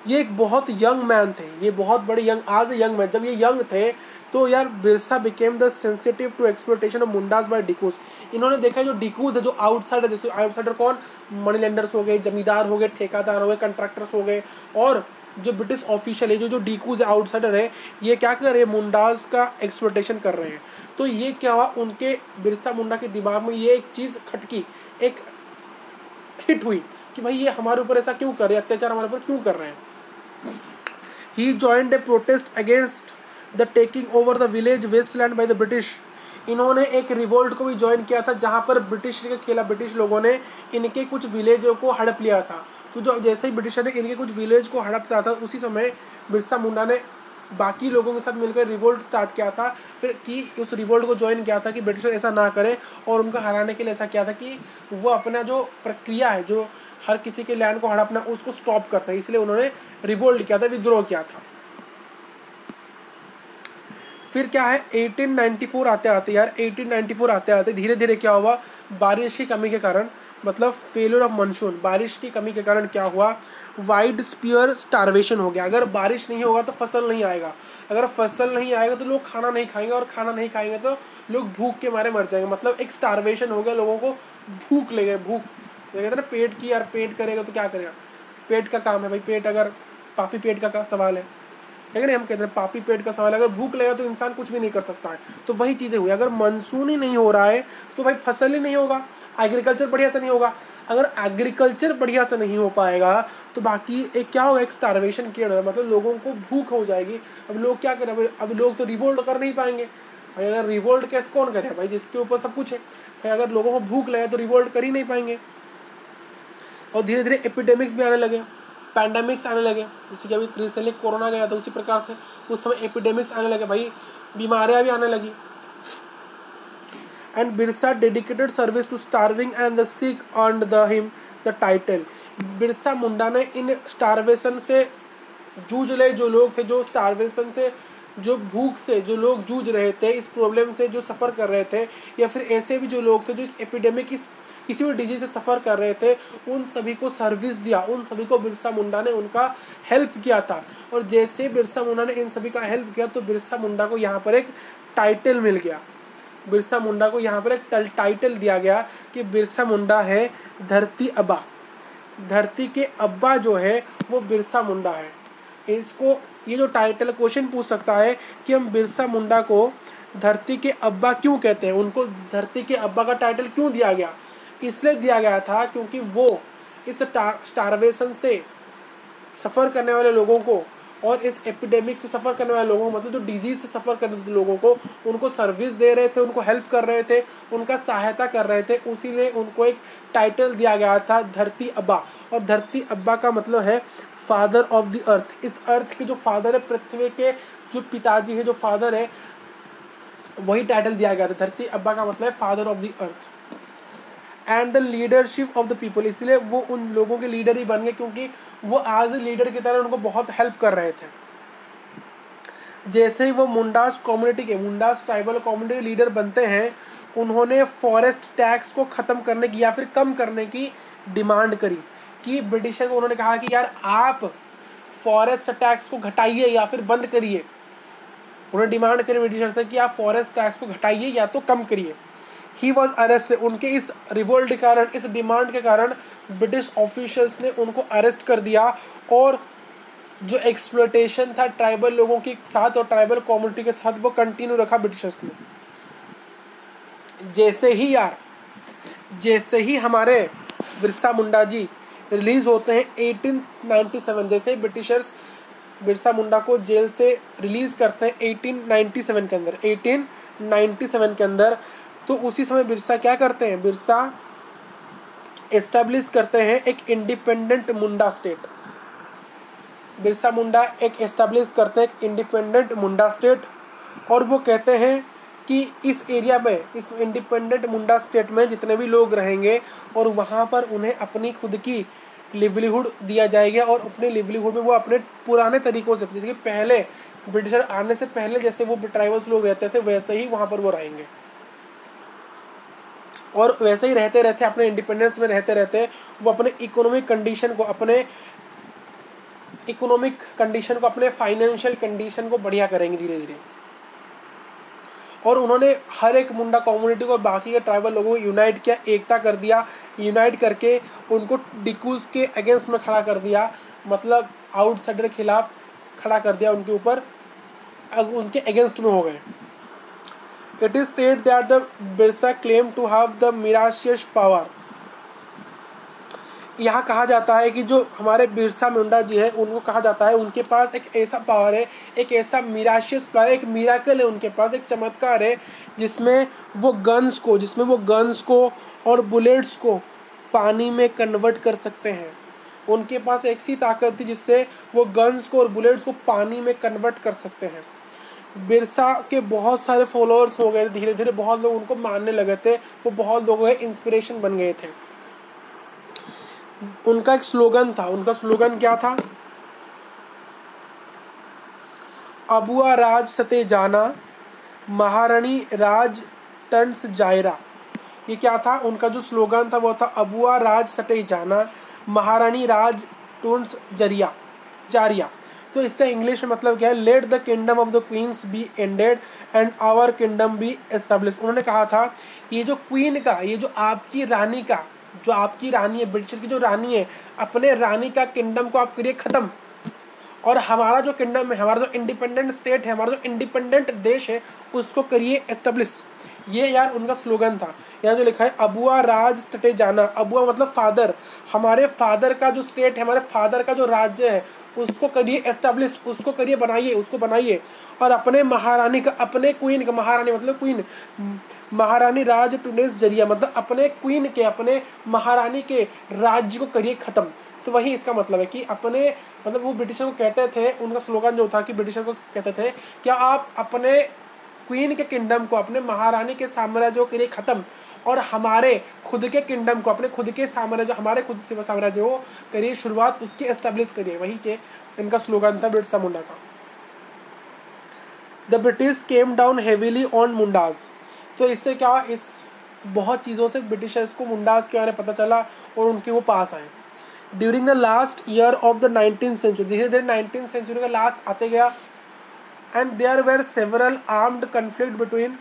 ये एक बहुत यंग मैन थे, ये बहुत बड़े यंग मैन। जब ये यंग थे तो यार Birsa became the sensitive to exploitation of Mundas by dikus. इन्होंने देखा जो डिकूज है, जो आउटसाइडर, जैसे आउटसाइडर कौन? मनीलैंडर्स हो गए, जमींदार हो गए, ठेकेदार हो गए, कंट्रैक्टर्स हो गए, और जो ब्रिटिश ऑफिशियल है, जो डिकूज है, आउटसाइडर है, ये क्या कर रहे हैं? मुंडास का एक्सप्लोटेशन कर रहे हैं। तो ये क्या हुआ, उनके बिरसा मुंडा के दिमाग में ये एक चीज़ खटकी, एक हिट हुई कि भाई ये हमारे ऊपर ऐसा क्यों कर रहे हैं, अत्याचार हमारे ऊपर क्यों कर रहे हैं। He joined a protest against the taking over the village wasteland by the British. इन्होंने एक रिवोल्ट को भी ज्वाइन किया था, जहाँ पर ब्रिटिश के खिलाफ, ब्रिटिश लोगों ने इनके कुछ विलेजों को हड़प लिया था। तो जो जैसे ही ब्रिटिशर ने इनके कुछ विलेज को हड़पता था, उसी समय बिरसा मुंडा ने बाकी लोगों के साथ मिलकर रिवोल्ट स्टार्ट किया था। फिर कि उस रिवोल्ट को ज्वाइन किया था कि ब्रिटिशर ऐसा ना करें, और उनको हराने के लिए ऐसा किया था कि वो अपना जो प्रक्रिया है, जो हर किसी के लैंड को हड़पना, उसको स्टॉप कर सके। इसलिए उन्होंने रिवोल्ट किया था, विद्रोह किया था। फिर क्या है 1894 आते आते यार 1894 आते आते धीरे धीरे क्या हुआ, बारिश की कमी के कारण, मतलब फेलियर ऑफ मानसून, बारिश की कमी के कारण क्या हुआ, वाइड स्पीयर स्टारवेशन हो गया। अगर बारिश नहीं होगा तो फसल नहीं आएगा, अगर फसल नहीं आएगा तो लोग खाना नहीं खाएंगे, और खाना नहीं खाएंगे तो लोग भूख के मारे मर जाएंगे। मतलब एक स्टारवेशन हो गया, लोगों को भूख ले गए, भूख कहते हैं ना पेट की, यार पेट करेगा तो क्या करेगा, पेट का काम है भाई, पेट अगर पापी पेट का सवाल है, लेकिन हम कहते हैं पापी पेट का सवाल है, अगर भूख लगेगा तो इंसान कुछ भी नहीं कर सकता है। तो वही चीज़ें हुई, अगर मानसून ही नहीं हो रहा है तो भाई फसल ही नहीं होगा, एग्रीकल्चर बढ़िया से नहीं होगा। अगर एग्रीकल्चर बढ़िया से नहीं हो पाएगा तो बाकी एक क्या होगा, एक स्टारवेशन क्रिएट होगा, मतलब लोगों को भूख हो जाएगी। अब लोग क्या करें, अब लोग तो रिवोल्ट कर नहीं पाएंगे भाई, अगर रिवोल्ट कैसे कौन करे भाई, जिसके ऊपर सब कुछ है भाई, अगर लोगों को भूख लगे तो रिवोल्ट कर ही नहीं पाएंगे। और धीरे धीरे एपिडेमिक्स भी आने लगे, पैंडेमिक्स आने लगे, जैसे कि अभी रिसेंटली कोरोना गया था उसी प्रकार से उस समय एपिडेमिक्स आने लगे भाई, बीमारियां भी आने लगी। And Birsa dedicated service to starving and the sick earned him the title. Birsa Munda ने इन स्टारवेशन से जूझ रहे जो लोग थे, जो स्टारवेशन से, जो भूख से जो लोग जूझ रहे थे, इस प्रॉब्लम से जो सफ़र कर रहे थे, या फिर ऐसे भी जो लोग थे जो इस एपिडेमिक, इस किसी भी डिजीज से सफ़र कर रहे थे, उन सभी को सर्विस दिया, उन सभी को बिरसा मुंडा ने उनका हेल्प किया था। और जैसे बिरसा मुंडा ने इन सभी का हेल्प किया तो बिरसा मुंडा को यहाँ पर एक टाइटल मिल गया, बिरसा मुंडा को यहाँ पर एक टाइटल दिया गया कि बिरसा मुंडा है धरती अब्बा, धरती के अब्बा जो है वो बिरसा मुंडा है। इसको ये जो टाइटल क्वेश्चन पूछ सकता है कि हम बिरसा मुंडा को धरती के अब्बा क्यों कहते हैं, उनको धरती के अब्बा का टाइटल क्यों दिया गया, इसलिए दिया गया था क्योंकि वो इस स्टारवेशन से सफ़र करने वाले लोगों को और इस एपिडेमिक से सफ़र करने वाले लोगों को, मतलब जो डिजीज़ से सफ़र करने वाले लोगों को, उनको सर्विस दे रहे थे, उनको हेल्प कर रहे थे, उनका सहायता कर रहे थे, उसीलिए उनको एक टाइटल दिया गया था धरती अब्बा। और धरती अब्बा का मतलब है फादर ऑफ द अर्थ, इस अर्थ के जो फादर है, पृथ्वी के जो पिताजी है, जो फादर है, वही टाइटल दिया गया था। धरती अब्बा का मतलब है father of the earth and the leadership of the people, इसलिए वो उन लोगों के लीडर ही बन गए क्योंकि वो एज ए लीडर की तरह उनको बहुत हेल्प कर रहे थे। जैसे ही वो मुंडास कम्युनिटी के, मुंडास ट्राइबल कम्युनिटी के लीडर बनते हैं, उन्होंने फॉरेस्ट टैक्स को ख़त्म करने की या फिर कम करने की डिमांड करी कि ब्रिटिशर को उन्होंने कहा कि यार आप फॉरेस्ट टैक्स को घटाइए या फिर बंद करिए। उन्होंने डिमांड करी ब्रिटिशर से कि आप फॉरेस्ट टैक्स को घटाइए या तो कम करिए। ही वॉज अरेस्टेड, उनके इस रिवोल्ट के कारण, इस डिमांड के कारण ब्रिटिश ऑफिशियल्स ने उनको अरेस्ट कर दिया और जो एक्सप्लॉयटेशन था ट्राइबल लोगों के साथ और ट्राइबल कम्युनिटी के साथ वो कंटिन्यू रखा ब्रिटिशर्स ने। जैसे ही हमारे बिरसा मुंडा जी रिलीज़ होते हैं 1897, जैसे ही ब्रिटिशर्स बिरसा मुंडा को जेल से रिलीज़ करते हैं 1897 के अंदर, तो उसी समय बिरसा क्या करते हैं, बिरसा एस्टेब्लिश करते हैं एक इंडिपेंडेंट मुंडा स्टेट। बिरसा मुंडा एक एस्टेब्लिश करते हैं एक इंडिपेंडेंट मुंडा स्टेट, और वो कहते हैं कि इस एरिया में, इस इंडिपेंडेंट मुंडा स्टेट में जितने भी लोग रहेंगे और वहाँ पर उन्हें अपनी खुद की लिवलीहुड दिया जाएगा, और अपने लिवलीहुड में वो अपने पुराने तरीक़ों से, जैसे कि पहले ब्रिटिशर आने से पहले जैसे वो ट्राइबल्स लोग रहते थे वैसे ही वहाँ पर वो रहेंगे, और वैसे ही रहते रहते अपने इंडिपेंडेंस में रहते रहते वो अपने इकोनॉमिक कंडीशन को, अपने फाइनेंशियल कंडीशन को बढ़िया करेंगे धीरे धीरे। और उन्होंने हर एक मुंडा कम्युनिटी को बाकी के ट्राइबल लोगों को यूनाइट किया, एकता कर दिया, यूनाइट करके उनको डिकूज के अगेंस्ट में खड़ा कर दिया, मतलब आउटसाइडर के खिलाफ खड़ा कर दिया, उनके ऊपर उनके अगेंस्ट में हो गए। It is stated that the Birsa claimed to have the miraculous power. यहाँ कहा जाता है कि जो हमारे बिरसा मुंडा जी है उनको कहा जाता है उनके पास एक ऐसा पावर है, एक ऐसा मिराशियस पावर, एक मिराकल है उनके पास, एक चमत्कार है जिसमें वो गन्स को और बुलेट्स को पानी में कन्वर्ट कर सकते हैं। उनके पास एक सी ताकत थी जिससे वो गन्स को और बुलेट्स को पानी में कन्वर्ट कर सकते हैं। बिरसा के बहुत सारे फॉलोअर्स हो गए, धीरे धीरे बहुत लोग उनको मानने लगे थे, वो बहुत लोगों के इंस्पिरेशन बन गए थे। उनका एक स्लोगन था, उनका स्लोगन क्या था, अबुआ राज सते जाना महारानी राज टंस जायरा, ये क्या था उनका जो स्लोगन था वो था अबुआ राज सटे जाना, महारानी राज टुंस जरिया जारिया। तो इसका इंग्लिश में मतलब क्या है, let the kingdom of the queens be ended and our kingdom be establish. उन्होंने कहा था ये जो क्वीन का, ये जो आपकी रानी का, जो आपकी रानी है, ब्रिटिश की जो रानी है, अपने रानी का किंगडम को आप करिए ख़त्म, और हमारा जो किंगडम है, हमारा जो इंडिपेंडेंट स्टेट है, हमारा जो इंडिपेंडेंट देश है, उसको करिए एस्टेब्लिश। ये यार उनका स्लोगन था। यहाँ जो लिखा है अबुआ राज स्टेट जाना, अबुआ मतलब फादर, हमारे फादर का जो स्टेट है, हमारे फादर का जो राज्य है, उसको करिए एस्टेब्लिश, उसको करिए बनाइए, उसको बनाइए, और अपने महारानी का, अपने क्वीन का, महारानी मतलब क्वीन, महारानी राज टुनेस जरिया मतलब अपने क्वीन के, अपने महारानी के राज्य को करिए ख़त्म। तो वही इसका मतलब है कि अपने, मतलब वो ब्रिटिशर को कहते थे, उनका स्लोगन जो था कि ब्रिटिशर को कहते थे क्या आप अपने क्वीन के किंगडम को, अपने महारानी के साम्राज्य के लिए ख़त्म, और हमारे खुद के किंगडम को, अपने खुद के साम्राज्य, हमारे खुद से साम्राज्य को करिए शुरुआत, उसकी एस्टेब्लिश करिए। वही इनका स्लोगन था बिरसा मुंडा का। The British came down heavily on Mundas. तो इससे क्या, इस बहुत चीज़ों से ब्रिटिशर्स को मुंडाज के बारे में पता चला और उनके वो पास आए। During the last year of the 19th century, धीरे धीरे 19th सेंचुरी का लास्ट आते गया, and there were several armed conflict between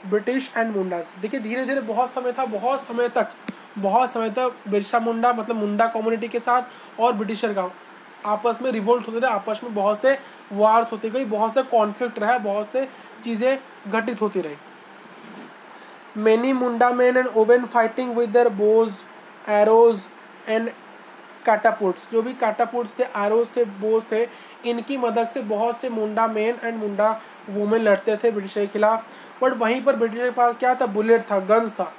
British and Mundas. देखिए धीरे धीरे बहुत समय तक बिरसा मुंडा मतलब मुंडा कम्युनिटी के साथ और ब्रिटिशर का आपस में रिवोल्ट होते रहे, आपस में बहुत से वार्स होती गई, बहुत से कॉन्फ्लिक्ट रहा, बहुत से चीज़ें घटित होती रही। Many Munda men and women fighting with their bows arrows and catapults, जो भी काटापुट्स थे, एरोज थे, बोज थे, इनकी मदद से बहुत से मुंडा मैन एंड मुंडा वुमेन लड़ते थे ब्रिटिश के खिलाफ। बट वहीं पर ब्रिटिश के पास क्या था, बुलेट था, गन्स था,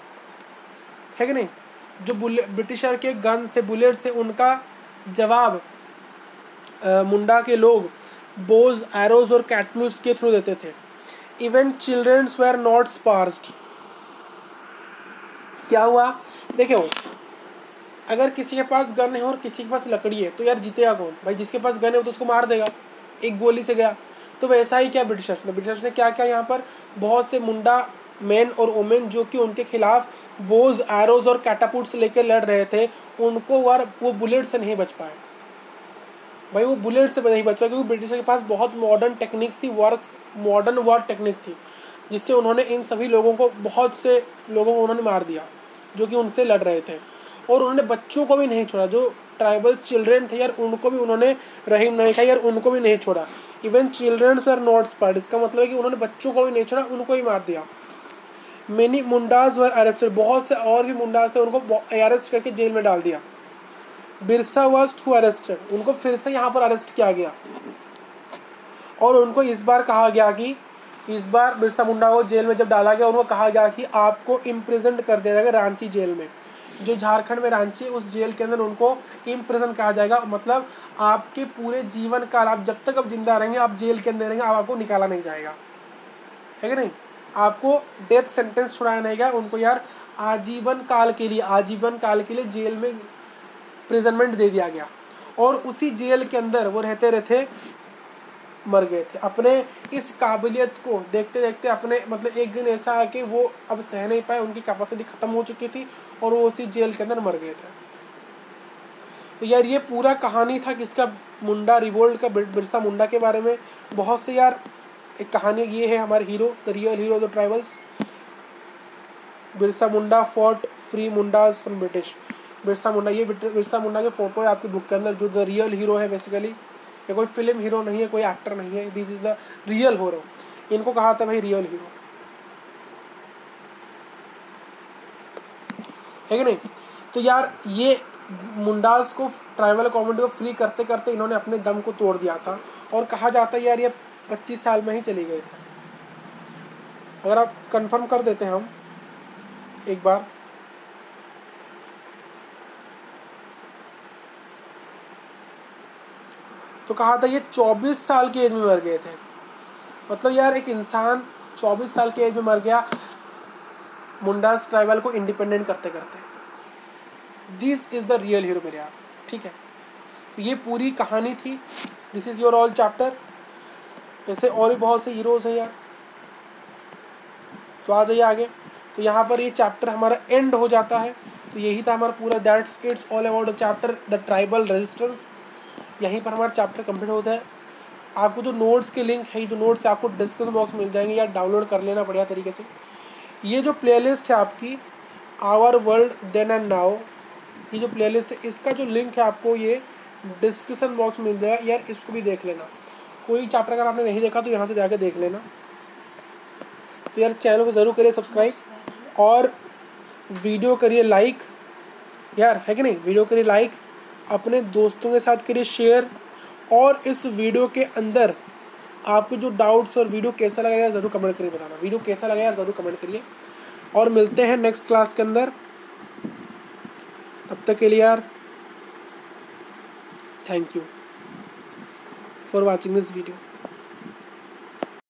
है कि नहीं। जो ब्रिटिशर के गन्स थे, बुलेट्स थे, उनका जवाब मुंडा के लोग बोज, एरोज और कैटलूस के थ्रू देते थे। Even childrens were not spared. क्या हुआ, देखो अगर किसी के पास गन है और किसी के पास लकड़ी है तो यार जीतेगा कौन भाई, जिसके पास गन है वो तो उसको मार देगा, एक गोली से गया। तो वैसा ही क्या ब्रिटिशर्स ने क्या क्या यहाँ पर बहुत से मुंडा मैन और वोमेन जो कि उनके खिलाफ बोज, एरोज और कैटापुट्स लेकर लड़ रहे थे, उनको वो बुलेट से नहीं बच पाए भाई, वो बुलेट से नहीं बच पाए, क्योंकि ब्रिटिशर के पास बहुत मॉडर्न टेक्निक्स थी, मॉडर्न वॉर टेक्निक थी, जिससे उन्होंने इन सभी लोगों को, बहुत से लोगों को उन्होंने मार दिया जो कि उनसे लड़ रहे थे। और उन्होंने बच्चों को भी नहीं छोड़ा, जो ट्राइबल्स चिल्ड्रेन थे यार उनको भी उन्होंने रहीम नहीं किया यार, उनको भी नहीं छोड़ा। इवन चिल्ड्रंस वर नॉट स्पार्ड, इसका मतलब है कि उन्होंने बच्चों को भी नहीं छोड़ा, उनको ही मार दिया। मेनी मुंडाज वर अरेस्टेड, बहुत से और भी मुंडाज थे, उनको अरेस्ट करके जेल में डाल दिया। बिरसा वाज टू अरेस्टेड, उनको फिर से यहाँ पर अरेस्ट किया गया, और उनको इस बार कहा गया कि इस बार बिरसा मुंडा को जेल में जब डाला गया, उनको कहा गया कि आपको इम्प्रिजन कर दिया जाएगा रांची जेल में, जो झारखंड में रांची है, उस जेल के अंदर उनको इम्प्रिजन कहा जाएगा। मतलब आपके पूरे जीवन काल, आप जब तक आप जिंदा रहेंगे, आप जेल के अंदर रहेंगे, आपको निकाला नहीं जाएगा, है कि नहीं, आपको डेथ सेंटेंस छुड़ाया नहीं गया, उनको यार आजीवन काल के लिए जेल में प्रिजनमेंट दे दिया गया। और उसी जेल के अंदर वो रहते रहते मर गए थे। अपने इस काबिलियत को देखते देखते अपने मतलब एक दिन ऐसा है कि वो अब सह नहीं पाए, उनकी कैपेसिटी ख़त्म हो चुकी थी और वो उसी जेल के अंदर मर गए थे। तो यार ये पूरा कहानी था किसका, मुंडा रिवोल्ट का, बिरसा मुंडा के बारे में। बहुत से यार एक कहानी ये है, हमारे hero, the real hero of the tribals, Birsa Munda fought free Mundas from British. Birsa Munda, ये बिरसा मुंडा के फोटो है आपकी बुक के अंदर, जो द रियल हीरो है बेसिकली, ये कोई फिल्म हीरो नहीं है, कोई एक्टर नहीं है, this is the real hero, इनको कहा था भाई रियल हीरो, है कि नहीं। तो यार ये मुंडास को, ट्राइबल कम्युनिटी को फ्री करते करते इन्होंने अपने दम को तोड़ दिया था, और कहा जाता है यार ये 25 साल में ही चली गए थे। अगर आप कंफर्म कर देते हैं हम एक बार, तो कहा था ये 24 साल की एज में मर गए थे। मतलब यार एक इंसान 24 साल की एज में मर गया मुंडास ट्राइबल को इंडिपेंडेंट करते करते। This is the real hero मेरे यार, ठीक है। तो ये पूरी कहानी थी, this is your all chapter. ऐसे और भी बहुत से हीरोज़ हैं यार, तो आ जाइए आगे। तो यहाँ पर ये चैप्टर हमारा एंड हो जाता है। तो यही था हमारा पूरा, that's it's all about the chapter the tribal resistance. यहीं पर हमारा चैप्टर कंप्लीट होता है। आपको जो नोट्स के लिंक है, जो नोट्स आपको डिस्क्रिप्शन बॉक्स में मिल जाएंगे, या डाउनलोड कर लेना बढ़िया तरीके से। ये जो प्लेलिस्ट है आपकी our world then and now, ये जो प्लेलिस्ट है इसका जो लिंक है आपको ये डिस्क्रिप्शन बॉक्स में मिल जाएगा। यार इसको भी देख लेना, कोई चैप्टर अगर आपने नहीं देखा तो यहाँ से जाके देख लेना। तो यार चैनल को ज़रूर करिए सब्सक्राइब, और वीडियो करिए लाइक, यार है कि नहीं, वीडियो करिए लाइक, अपने दोस्तों के साथ करिए शेयर। और इस वीडियो के अंदर आपको जो डाउट्स और वीडियो कैसा लगा यार ज़रूर कमेंट करिए, बताना वीडियो कैसा लगा यार ज़रूर कमेंट करिए। और मिलते हैं नेक्स्ट क्लास के अंदर, तब तक के लिए यार thank you for watching this video.